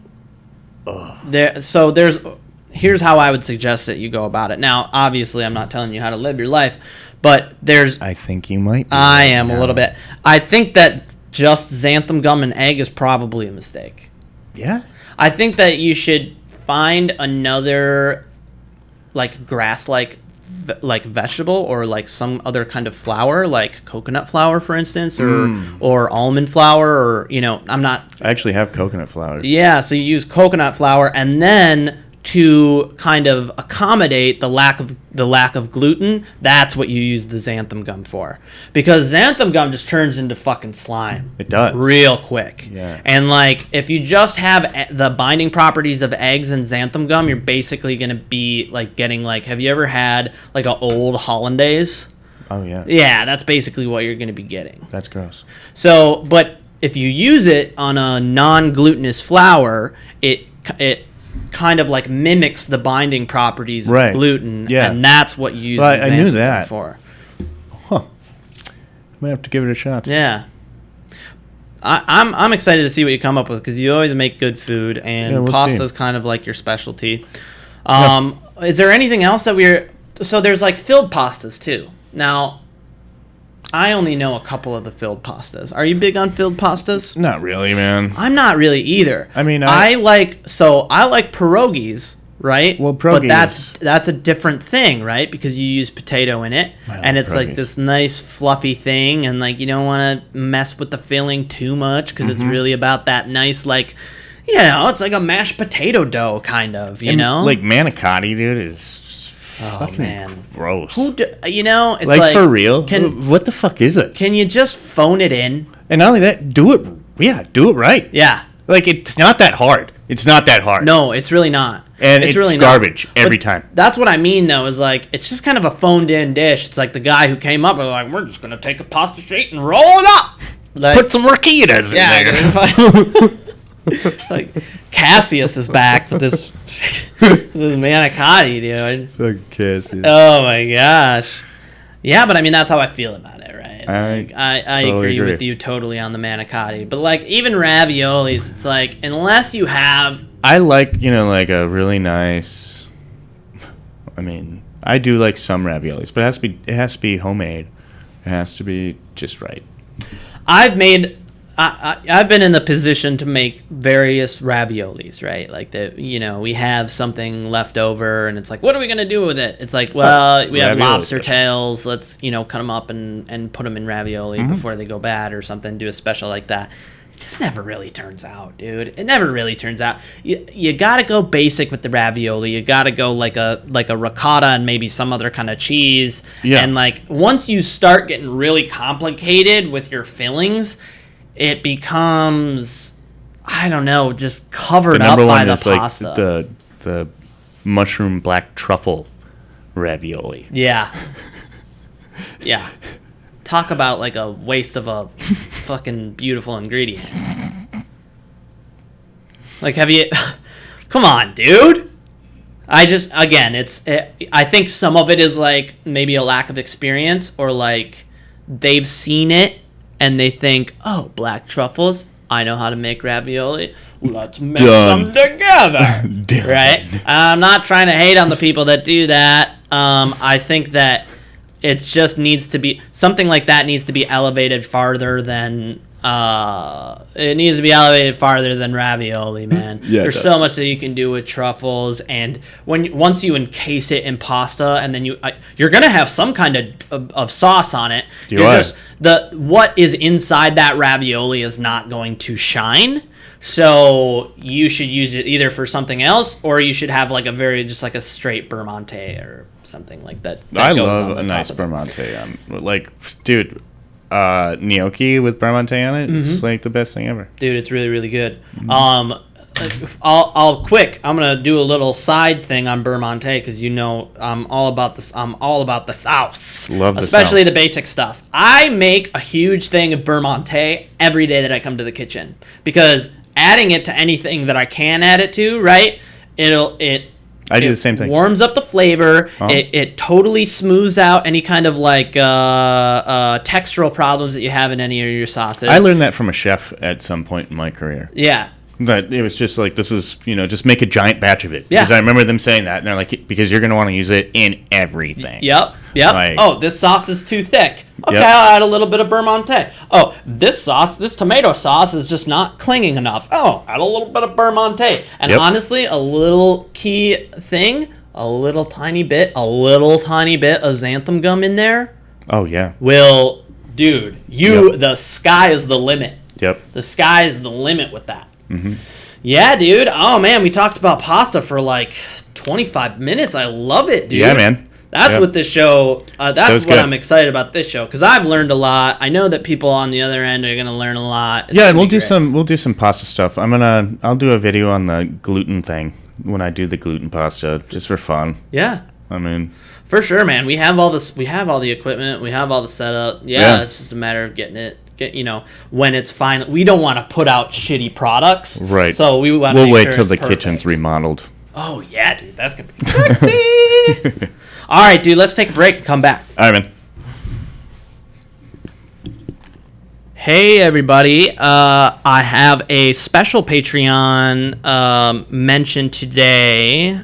Here's how I would suggest that you go about it. Now, obviously, I'm not telling you how to live your life, but I think you might be. I am a little bit. I think that just xanthan gum and egg is probably a mistake. Yeah? I think that you should find another like grass-like vegetable, or like some other kind of flour, like coconut flour, for instance, or almond flour, or I actually have coconut flour. Yeah, so you use coconut flour, and then to kind of accommodate the lack of gluten, that's what you use the xanthan gum for. Because xanthan gum just turns into fucking slime. It does. Real quick. Yeah. And like, if you just have the binding properties of eggs and xanthan gum, you're basically going to be like getting like, have you ever had like an old hollandaise? Oh yeah. Yeah, that's basically what you're going to be getting. That's gross. So, but if you use it on a non-glutinous flour, it kind of like mimics the binding properties of gluten, and that's what you use I knew that for. Huh. I might have to give it a shot. Yeah. I'm excited to see what you come up with, because you always make good food, and pasta's kind of like your specialty. Is there anything else that so there's like filled pastas too. Now, I only know a couple of the filled pastas. Are you big on filled pastas? Not really, man. I'm not really either. I mean, I like pierogies, right? Well, pierogies. But that's a different thing, right? Because you use potato in it, and it's like this nice fluffy thing, and like you don't want to mess with the filling too much, because it's really about that nice, like, it's like a mashed potato dough kind of, like manicotti, dude, is fucking man, gross. It's like for real? What the fuck is it? Can you just phone it in? And not only that, do it right. Yeah. Like, it's not that hard. It's not that hard. No, it's really not. And it's really garbage every time. That's what I mean, though, is like, it's just kind of a phoned-in dish. It's like the guy who came up and like, we're just going to take a pasta sheet and roll it up. Like, put some raquitas in there. Like, Cassius is back with this manicotti, dude. Fuck Cassius. Oh, my gosh. Yeah, but I mean, that's how I feel about it, right? I totally agree with you totally on the manicotti. But, like, even raviolis, it's like, unless you have... I like, like a really nice... I mean, I do like some raviolis, but it has to be homemade. It has to be just right. I've made I've been in the position to make various raviolis, right? Like we have something left over, and it's like, what are we gonna do with it? It's like, well, we have lobster tails. Let's cut them up and put them in ravioli before they go bad or something. Do a special like that. It just never really turns out, dude. It never really turns out. You gotta go basic with the ravioli. You gotta go like a ricotta and maybe some other kind of cheese. Yeah. And like once you start getting really complicated with your fillings, it becomes, I don't know, just covered up by the pasta. Like the mushroom black truffle ravioli. Yeah. Yeah. Talk about like a waste of a fucking beautiful ingredient. Like, come on, dude. I think some of it is like maybe a lack of experience, or like they've seen it and they think, oh, black truffles, I know how to make ravioli. Let's mix them together. Right? I'm not trying to hate on the people that do that. I think that it just needs to be something like that needs to be elevated farther than ravioli, man. Yeah, there's so much that you can do with truffles, and once you encase it in pasta, and then you're gonna have some kind of sauce on it. What is inside that ravioli is not going to shine. So you should use it either for something else, or you should have like just like a straight Bermonte or something like that. I love a nice Bermonte. Dude, gnocchi with Bermonte on it is like the best thing ever. Dude, it's really, really good. I'm gonna do a little side thing on Bermonte because I'm all about this. I'm all about the sauce. Love the especially sauce. The basic stuff. I make a huge thing of Bermonte every day that I come to the kitchen because adding it to anything that I can add it to, right? I do the same thing. Warms up the flavor. Uh-huh. It totally smooths out any kind of like textural problems that you have in any of your sauces. I learned that from a chef at some point in my career. Yeah. But it was just like, this is, just make a giant batch of it. Yeah. Because I remember them saying that, and they're like, because you're going to want to use it in everything. Yep. Like, this sauce is too thick. Okay, I'll add a little bit of Bermonte. Oh, this tomato sauce is just not clinging enough. Oh, add a little bit of Bermonte. And honestly, a little key thing, a little tiny bit of xanthan gum in there. Oh, yeah. The sky is the limit. Yep. The sky is the limit with that. Mm-hmm. Yeah, dude. Oh, man, we talked about pasta for like 25 minutes. I love it, dude. Yeah, man. That's what this show, that's what I'm excited about this show, because I've learned a lot. I know that people on the other end are going to learn a lot. And we'll do some pasta stuff. I'll do a video on the gluten thing when I do the gluten pasta, just for fun. Yeah. I mean, for sure, man. We have all this. We have all the equipment. We have all the setup. Yeah. It's just a matter of getting it. When it's fine. We don't want to put out shitty products. Right. So we'll wait till the kitchen's remodeled. Oh yeah, dude. That's gonna be sexy. All right, dude. Let's take a break and come back. All right, man. Hey, everybody. I have a special Patreon mention today.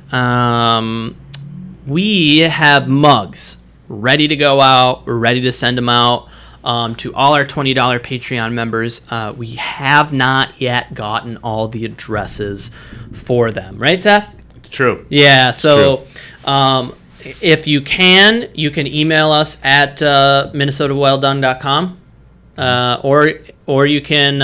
We have mugs ready to go out. We're ready to send them out to all our $20 Patreon members. We have not yet gotten all the addresses for them. Right, Seth? True. Yeah, so if you can email us at minnesotawelldone.com. Or you can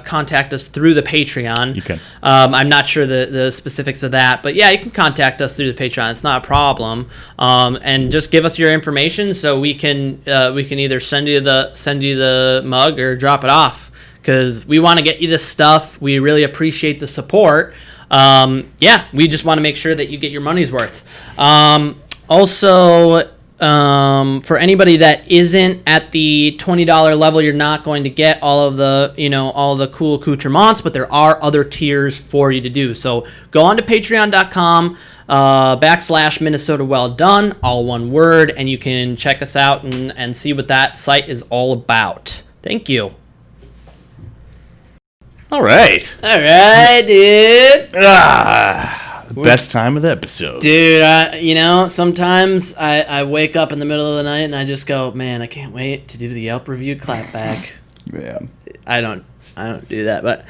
contact us through the Patreon. You can. I'm not sure the specifics of that, but yeah, you can contact us through the Patreon. It's not a problem. And just give us your information so we can either send you the mug or drop it off, because we want to get you this stuff. We really appreciate the support. We just want to make sure that you get your money's worth. Also, for anybody that isn't at the $20 level, you're not going to get all of the cool accoutrements, but there are other tiers for you to do. So go on to patreon.com / Minnesota Well Done, all one word, and you can check us out and see what that site is all about. Thank you. All right, dude. Best time of the episode. Dude, sometimes I wake up in the middle of the night and I just go, man, I can't wait to do the Yelp review clapback. Yeah. I don't do that. But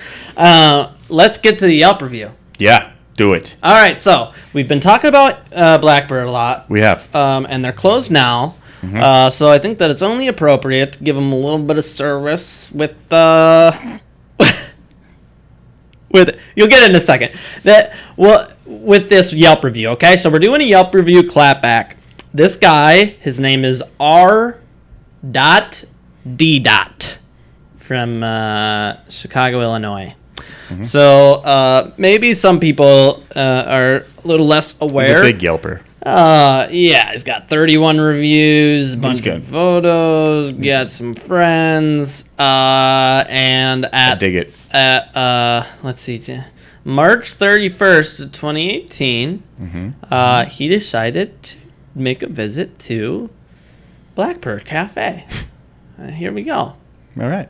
let's get to the Yelp review. Yeah, do it. All right, so we've been talking about Blackbird a lot. We have. And they're closed now. So I think that it's only appropriate to give them a little bit of service with you'll get it in a second. With this Yelp review, okay? So we're doing a Yelp review clapback. This guy, his name is R.D. from Chicago, Illinois. So maybe some people are a little less aware. He's a big Yelper. Yeah, he's got 31 reviews, a bunch of photos, got some friends, and I dig it. Let's see, March 31st of 2018, he decided to make a visit to Blackbird Cafe. Here we go. All right.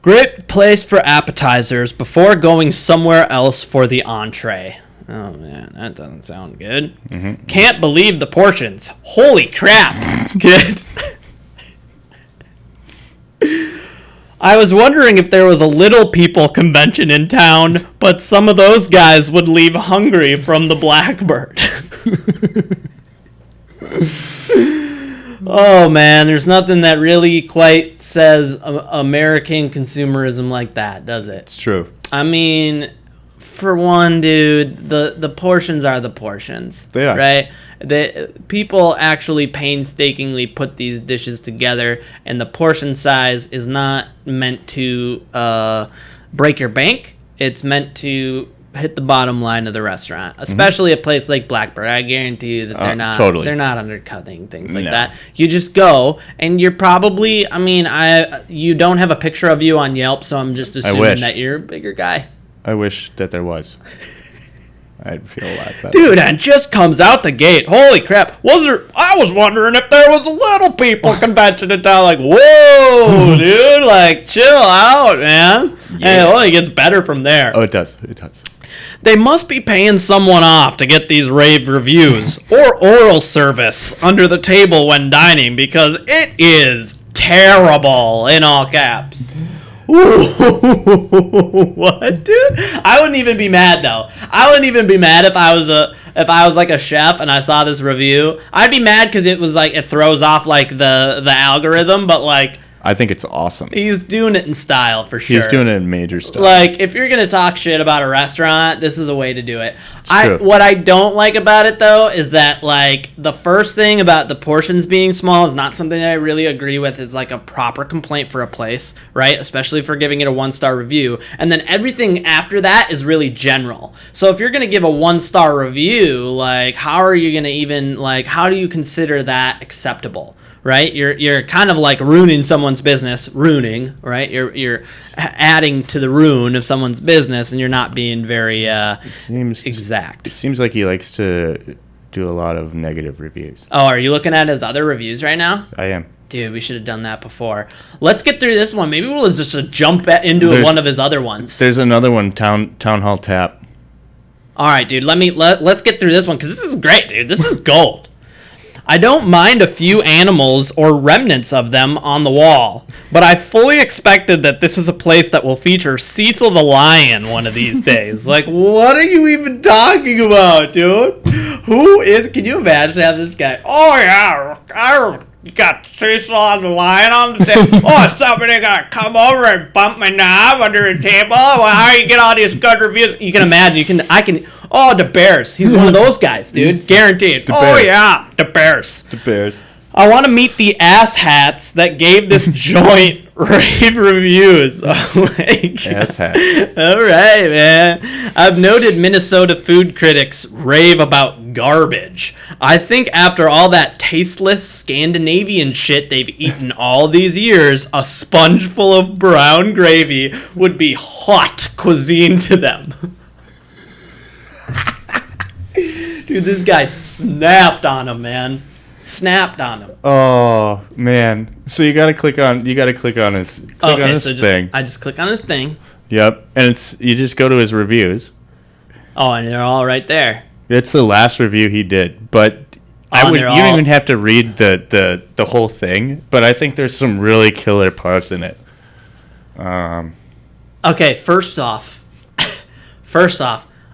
Great place for appetizers before going somewhere else for the entree. Oh, man, that doesn't sound good. Can't believe the portions. Holy crap. Good. I was wondering if there was a little people convention in town, but some of those guys would leave hungry from the Blackbird. Oh, man, there's nothing that really quite says American consumerism like that, does it? It's true. I mean, for one, dude, the portions are the portions. They are. Right? The people actually painstakingly put these dishes together, and the portion size is not meant to break your bank. It's meant to hit the bottom line of the restaurant, especially a place like Blackbird. I guarantee you that they're not undercutting things like that. You just go, and you're probably, you don't have a picture of you on Yelp, so I'm just assuming that you're a bigger guy. I wish that there was. I'd feel a lot better. Dude, and just comes out the gate. Holy crap. I was wondering if there was a little people convention in town. Like, whoa, dude. Like, chill out, man. Yeah. And it only gets better from there. Oh, it does. It does. They must be paying someone off to get these rave reviews or oral service under the table when dining, because it is terrible in all caps. What, dude? I wouldn't even be mad though. I wouldn't even be mad if I was like a chef and I saw this review. I'd be mad because it was like it throws off like the algorithm, but like I think it's awesome. He's doing it in style for sure. He's doing it in major style. Like, if you're gonna talk shit about a restaurant, this is a way to do it. True. What I don't like about it though is that like the first thing about the portions being small is not something that I really agree with. Is like a proper complaint for a place, right? Especially for giving it a 1-star review. And then everything after that is really general. So if you're gonna give a 1-star review, like how are you gonna even like how do you consider that acceptable? Right, you're kind of like ruining someone's business. Right? You're adding to the ruin of someone's business, and you're not being very exact. It seems like he likes to do a lot of negative reviews. Oh, are you looking at his other reviews right now? I am. Dude, we should have done that before. Let's get through this one. Maybe we'll just jump into one of his other ones. There's another one, Town Hall Tap. All right, dude. Let's get through this one because this is great, dude. This is gold. I don't mind a few animals or remnants of them on the wall, but I fully expected that this is a place that will feature Cecil the Lion one of these days. Like, what are you even talking about, dude? Can you imagine having this guy? Oh, yeah, you got Cecil on the Lion on the table. Oh, somebody gonna come over and bump my knob under a table? Well, how you get all these good reviews? You can imagine, Oh, the Bears. He's one of those guys, dude. Guaranteed. Oh, yeah. The Bears. The Bears. I want to meet the asshats that gave this joint rave reviews. Oh, my God. Asshat. All right, man. I've noted Minnesota food critics rave about garbage. I think after all that tasteless Scandinavian shit they've eaten all these years, a sponge full of brown gravy would be hot cuisine to them. Dude, this guy snapped on him, man. Snapped on him. Oh man! So you gotta click on his thing. I just click on his thing. Yep, and you just go to his reviews. Oh, and they're all right there. It's the last review he did, but You don't even have to read the whole thing, but I think there's some really killer parts in it. Okay, first off,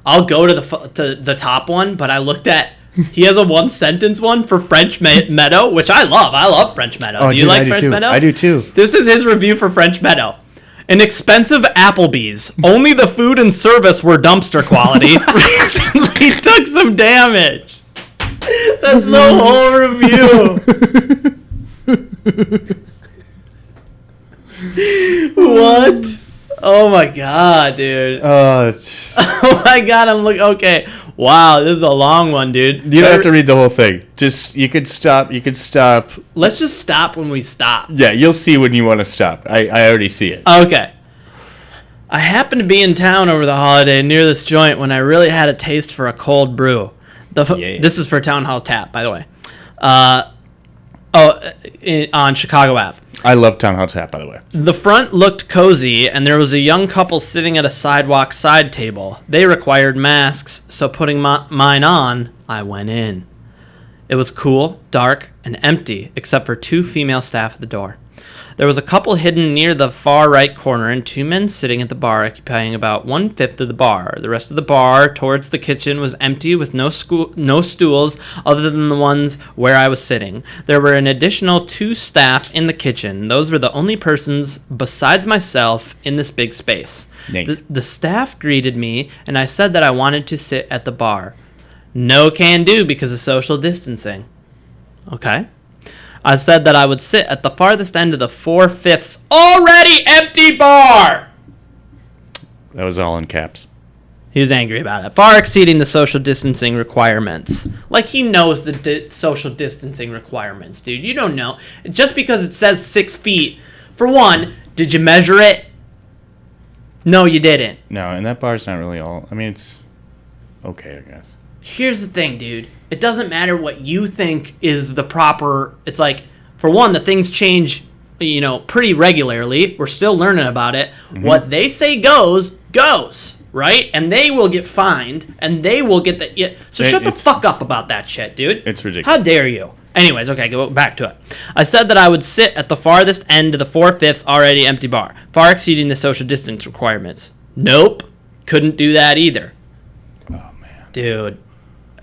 I'll go to the top one, but I looked at. He has a one sentence one for French Meadow, which I love. I love French Meadow. Oh, do you like French Meadow? I do too. This is his review for French Meadow. An expensive Applebee's. Only the food and service were dumpster quality. Recently took some damage. That's the whole review. What? Oh my god, dude. Oh my god, I'm looking. Okay. Wow, this is a long one, dude. You don't have to read the whole thing. Just, you could stop. Let's just stop when we stop. Yeah, you'll see when you want to stop. I already see it. Okay. I happened to be in town over the holiday near this joint when I really had a taste for a cold brew. This is for Town Hall Tap, by the way. On Chicago Ave. I love Town Hall Tap, by the way. The front looked cozy, and there was a young couple sitting at a sidewalk side table. They required masks, so putting mine on, I went in. It was cool, dark, and empty, except for 2 female staff at the door. There was a couple hidden near the far right corner and 2 men sitting at the bar occupying about 1/5 of the bar. The rest of the bar towards the kitchen was empty with no stools other than the ones where I was sitting. There were an additional 2 staff in the kitchen. Those were the only persons besides myself in this big space. Nice. The staff greeted me and I said that I wanted to sit at the bar. No can do because of social distancing. Okay. I said that I would sit at the farthest end of the 4/5 already empty bar. That was all in caps. He was angry about it. Far exceeding the social distancing requirements. Like, he knows the social distancing requirements, dude. You don't know. Just because it says 6 feet. For one, did you measure it? No, you didn't. No, and that bar's not really all. I mean, it's okay, I guess. Here's the thing, dude. It doesn't matter what you think is the proper... It's like, for one, the things change, pretty regularly. We're still learning about it. Mm-hmm. What they say goes, right? And they will get fined, and they will get the... Yeah. So shut the fuck up about that shit, dude. It's ridiculous. How dare you? Anyways, okay, go back to it. I said that I would sit at the farthest end of the 4/5 already empty bar, far exceeding the social distance requirements. Nope. Couldn't do that either. Oh, man. Dude.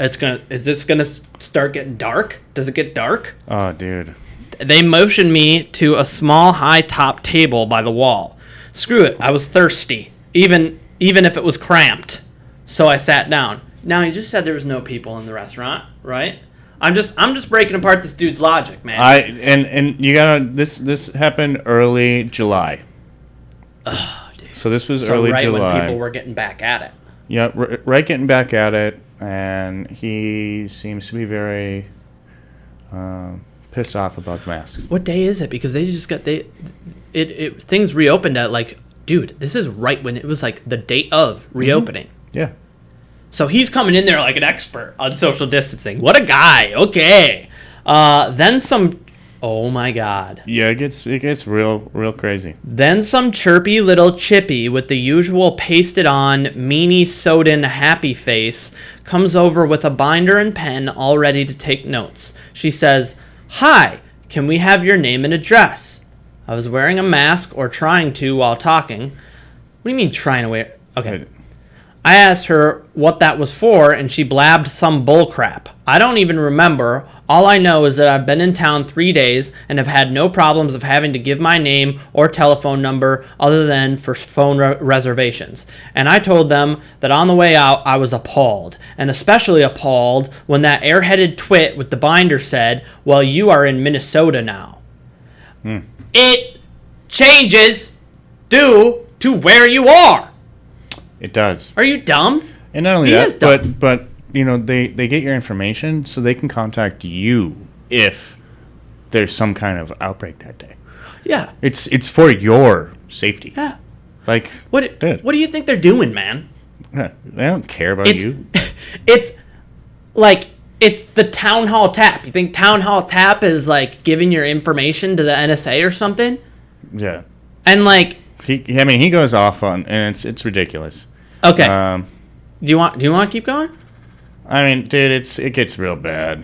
Is this gonna start getting dark? Does it get dark? Oh, dude. They motioned me to a small high-top table by the wall. Screw it. I was thirsty, even if it was cramped. So I sat down. Now, you just said there was no people in the restaurant, right? I'm just breaking apart this dude's logic, man. And you gotta this happened early July. Oh, dude. So this was early right July. When people were getting back at it. Yeah, right, getting back at it, and he seems to be very pissed off about the masks. What day is it? Because they just got things reopened at dude, this is right when it was the date of reopening. Mm-hmm. Yeah. So he's coming in there like an expert on social distancing. What a guy. Okay. Then some... Oh, my God. Yeah, it gets real crazy. Then some chirpy little chippy with the usual pasted-on, meanie-soden happy face comes over with a binder and pen all ready to take notes. She says, "Hi, can we have your name and address?" I was wearing a mask or trying to while talking. What do you mean trying to wear? Okay. I asked her what that was for, and she blabbed some bullcrap. I don't even remember. All I know is that I've been in town 3 days and have had no problems of having to give my name or telephone number other than for phone reservations. And I told them that on the way out, I was appalled, and especially appalled when that airheaded twit with the binder said, "Well, you are in Minnesota now." It changes due to where you are. It does. Are you dumb? And not only that, but they get your information so they can contact you if there's some kind of outbreak that day. Yeah. It's for your safety. Yeah. What do you think they're doing, man? Yeah, they don't care about you. It's the Town Hall Tap. You think Town Hall Tap is giving your information to the NSA or something? Yeah. And he goes off on, and it's ridiculous. Okay. Do you want to keep going? I mean, dude, it gets real bad.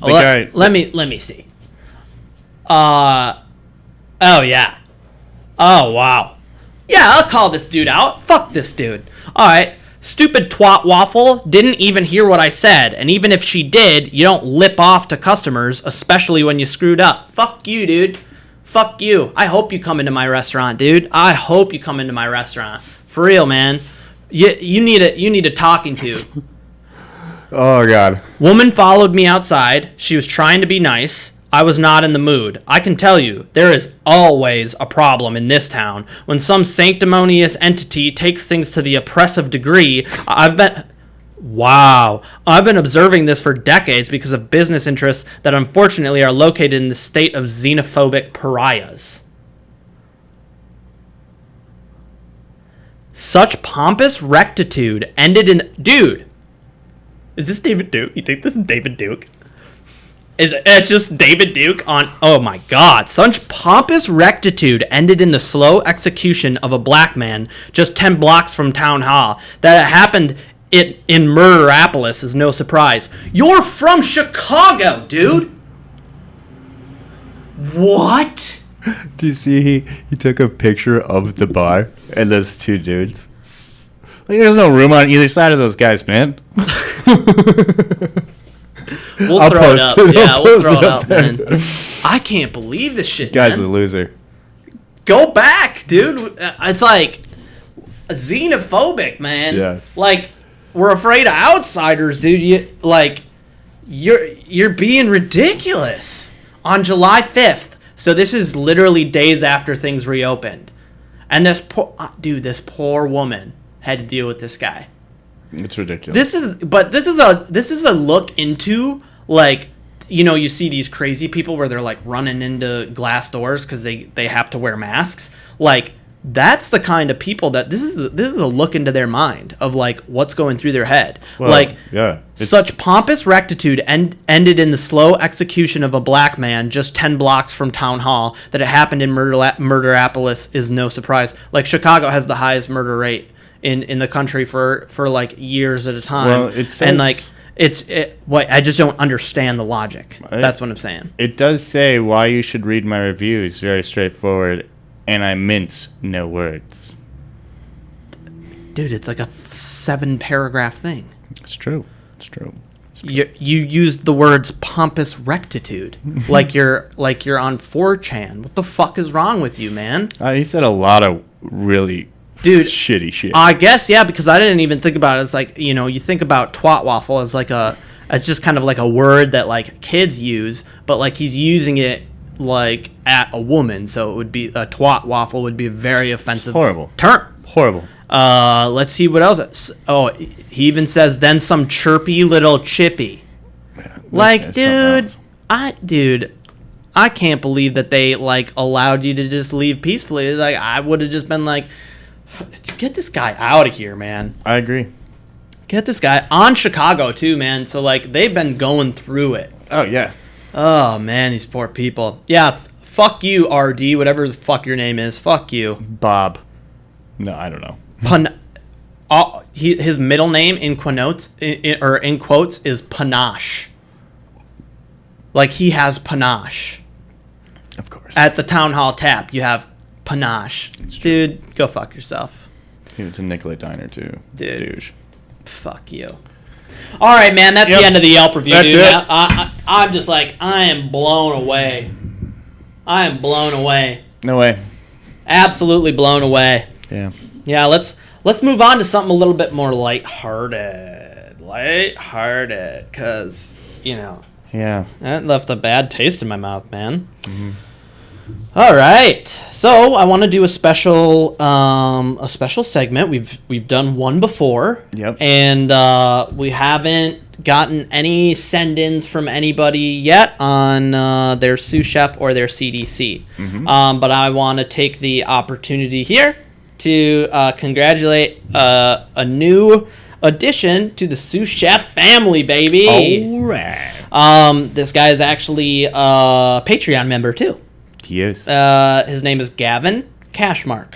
Let me see. Oh yeah. Oh wow. Yeah, I'll call this dude out. Fuck this dude. All right. Stupid twat waffle didn't even hear what I said, and even if she did, you don't lip off to customers, especially when you screwed up. Fuck you, dude. Fuck you. I hope you come into my restaurant, dude. I hope you come into my restaurant. For real, man. You need a talking to. Oh God. Woman followed me outside. She was trying to be nice. I was not in the mood. I can tell you, there is always a problem in this town. When some sanctimonious entity takes things to the oppressive degree, I've been observing this for decades because of business interests that unfortunately are located in the state of xenophobic pariahs. Such pompous rectitude ended in... Dude, is this David Duke? You think this is David Duke? It's just David Duke on... Oh my God. Such pompous rectitude ended in the slow execution of a black man just 10 blocks from Town Hall. That it happened in Murderapolis is no surprise. You're from Chicago, dude! What? Do you see he took a picture of the bar and those two dudes? Like, there's no room on either side of those guys, man. We'll throw it up. Yeah, we'll throw it up, man. I can't believe this shit, Guy's man. a loser. Go back, dude. It's like xenophobic, man. Yeah. Like, we're afraid of outsiders, dude. You're being ridiculous. On July 5th. So this is literally days after things reopened. And this poor woman had to deal with this guy. It's ridiculous. This is a look into, like, you know, you see these crazy people where they're like running into glass doors because they have to wear masks. Like, that's the kind of people that this is a look into their mind of like what's going through their head. Well, like, yeah, such pompous rectitude ended in the slow execution of a black man just 10 blocks from Town Hall. That it happened in Murderapolis is no surprise. Like, Chicago has the highest murder rate in the country for like years at a time. Well, it says, and like I just don't understand the logic. That's what I'm saying. It does say why you should read my reviews. Very straightforward, and I mince no words. Dude, it's like a 7-paragraph thing. It's true. It's true. You used the words pompous rectitude like you're on 4chan. What the fuck is wrong with you, man? He said a lot of really shitty shit. I guess, yeah, because I didn't even think about it. It's like, you know, you think about twat waffle as like it's just kind of like a word that like kids use, but like he's using it like at a woman, so it would be a twat waffle would be a very offensive term. Horrible. Let's see what else. Oh, he even says then some chirpy little chippy. Man, like, dude, I can't believe that they like allowed you to just leave peacefully. Like, I would have just been like, get this guy out of here, man. I agree. Get this guy on Chicago too, man. So like they've been going through it. Oh yeah. Oh man, these poor people. Yeah, fuck you, RD, whatever the fuck your name is. Fuck you, Bob. No, I don't know. His middle name in quotes is Panache. Like, he has panache. Of course. At the Town Hall tap, you have panache. Dude, go fuck yourself. He went to Nicolay Diner too. Dude. Douche. Fuck you. All right, man. That's the end of the Yelp review, that's dude. It. I'm just like, I am blown away. I am blown away. No way. Absolutely blown away. Yeah. Yeah, let's move on to something a little bit more lighthearted. Lighthearted, because, you know. Yeah. That left a bad taste in my mouth, man. Mm-hmm. All right, so I want to do a special segment. We've done one before. Yep. And we haven't gotten any send-ins from anybody yet on their sous chef or their CDC. Mm-hmm. But I want to take the opportunity here to congratulate a new addition to the sous chef family, baby. All right. This guy is actually a Patreon member too. He is. His name is Gavin Cashmark.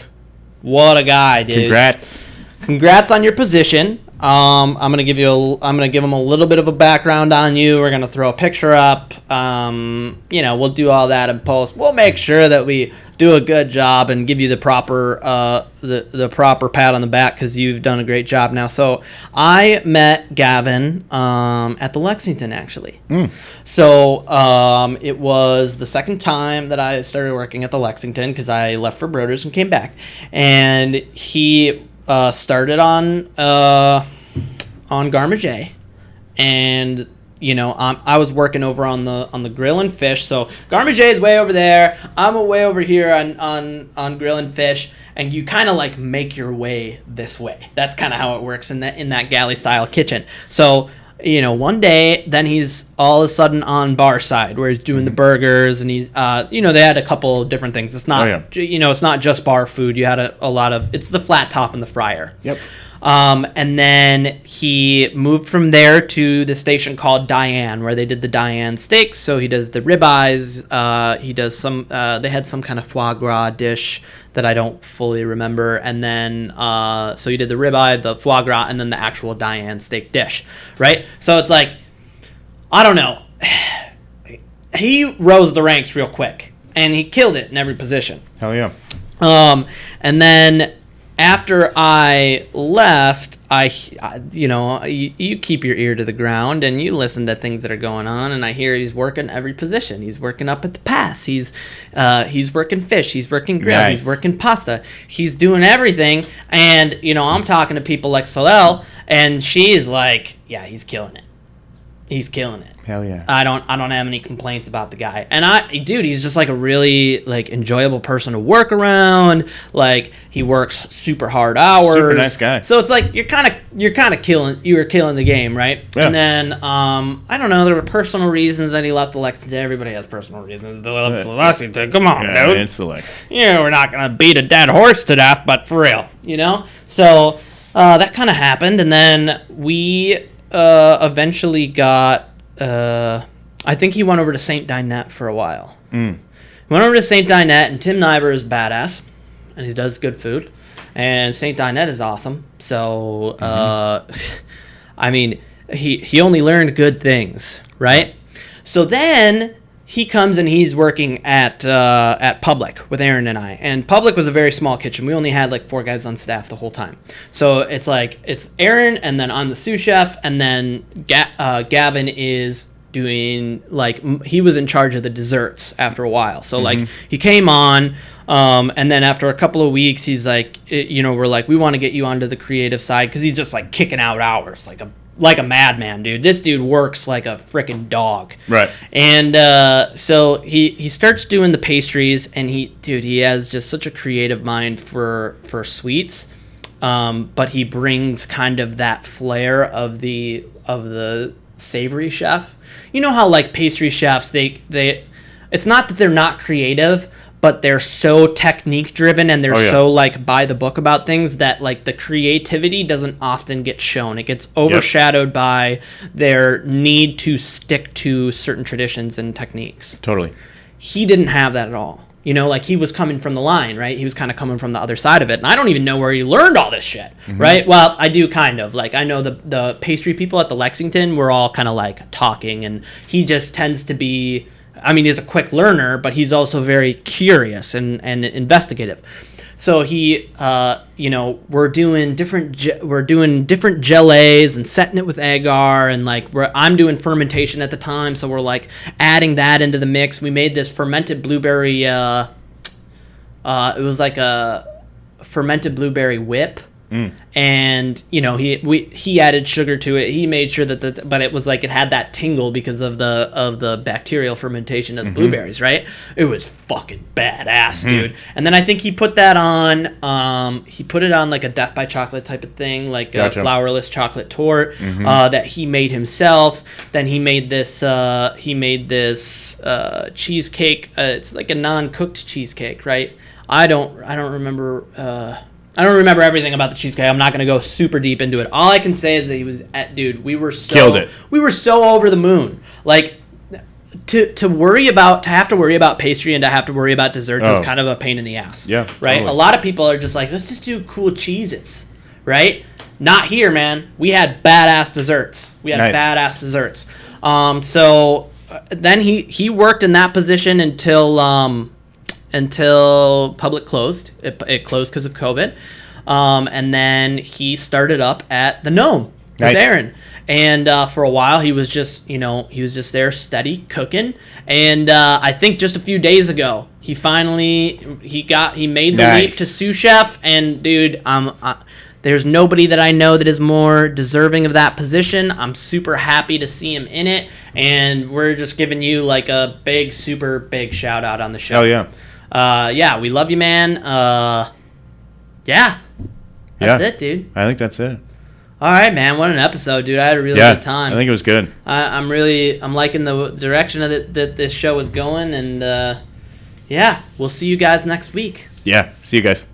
What a guy, dude. Congrats. Congrats on your position. I'm gonna give them a little bit of a background on you. We're gonna throw a picture up. We'll do all that in post. We'll make sure that we do a good job and give you the proper the proper pat on the back because you've done a great job now. So I met Gavin at the Lexington actually. So it was the second time that I started working at the Lexington because I left for Broders and came back, and he started on Garmager, and I was working over on the grill and fish. So Garmager is way over there. I'm way over here on grill and fish, and you kind of like make your way this way. That's kind of how it works in that galley style kitchen. So one day, then he's all of a sudden on bar side where he's doing the burgers, and he's, they had a couple different things. It's not, it's not just bar food. You had a lot of, it's the flat top and the fryer. Yep. And then he moved from there to the station called Diane, where they did the Diane steaks. So he does the ribeyes. He does some, they had some kind of foie gras dish that I don't fully remember. And then, so he did the ribeye, the foie gras, and then the actual Diane steak dish, right? So it's like, I don't know. He rose the ranks real quick, and he killed it in every position. Hell yeah. And then after I left, you keep your ear to the ground and you listen to things that are going on, and I hear he's working every position. He's working up at the pass. He's working fish. He's working grill. Nice. He's working pasta. He's doing everything. And I'm talking to people like Solel, and she is like, yeah, he's killing it. He's killing it. Hell yeah. I don't have any complaints about the guy. And he's just like a really like enjoyable person to work around. Like he works super hard hours. Super nice guy. So it's like you're kind of killing the game, right? Yeah. And then I don't know, there were personal reasons that he left the Lexington. Everybody has personal reasons to left the Lexington. Come on, dude. It's the Lex. We're not gonna beat a dead horse to death, but for real, So that kind of happened, and then we eventually got. I think he went over to St. Dinette for a while. Went over to St. Dinette, and Tim Nyber is badass, and he does good food, and St. Dinette is awesome. So, he only learned good things, right? So then he comes and he's working at Public with Aaron and I. And Public was a very small kitchen. We only had like 4 guys on staff the whole time. So it's like, it's Aaron, and then I'm the sous chef, and then Gavin is doing, like, he was in charge of the desserts after a while. So like he came on, and then after a couple of weeks, he's like, we're like, we want to get you onto the creative side, because he's just like kicking out hours like a madman, dude. This dude works like a freaking dog. Right. And so he starts doing the pastries, and he has just such a creative mind for sweets. But he brings kind of that flair of the savory chef. You know how like pastry chefs, they it's not that they're not creative, but they're so technique driven, and they're so like by the book about things that like the creativity doesn't often get shown. It gets overshadowed by their need to stick to certain traditions and techniques. Totally. He didn't have that at all. Like he was coming from the line, right? He was kind of coming from the other side of it. And I don't even know where he learned all this shit, right? Well, I do kind of. Like I know the pastry people at the Lexington were all kind of like talking, and he just tends to be, he's a quick learner, but he's also very curious and investigative. So he, we're doing different gelées and setting it with agar, and like I'm doing fermentation at the time, so we're like adding that into the mix. We made this fermented blueberry. It was like a fermented blueberry whip. And he added sugar to it. He made sure that but it was like it had that tingle because of the bacterial fermentation of the blueberries, right? It was fucking badass, dude. And then I think he put that on. He put it on like a death by chocolate type of thing, like a flourless chocolate torte that he made himself. Then he made this. Cheesecake. It's like a non-cooked cheesecake, right? I don't remember. I don't remember everything about the cheesecake. I'm not going to go super deep into it. All I can say is that we were so killed it. We were so over the moon. Like to have to worry about pastry and to have to worry about desserts is kind of a pain in the ass. Yeah. Right? Totally. A lot of people are just like, let's just do cool cheeses, right? Not here, man. We had badass desserts. So then he worked in that position until public closed. It closed because of COVID. And then he started up at the Gnome with Aaron. And for a while, he was just there steady cooking. And I think just a few days ago, he made the leap to sous chef. And dude, there's nobody that I know that is more deserving of that position. I'm super happy to see him in it. And we're just giving you like a super big shout out on the show. Oh yeah. We love you, man. That's it, dude. I think that's it. All right, man. What an episode, dude. I had a really good time. I think it was good. I'm liking the direction that this show is going, and we'll see you guys next week. Yeah, see you guys.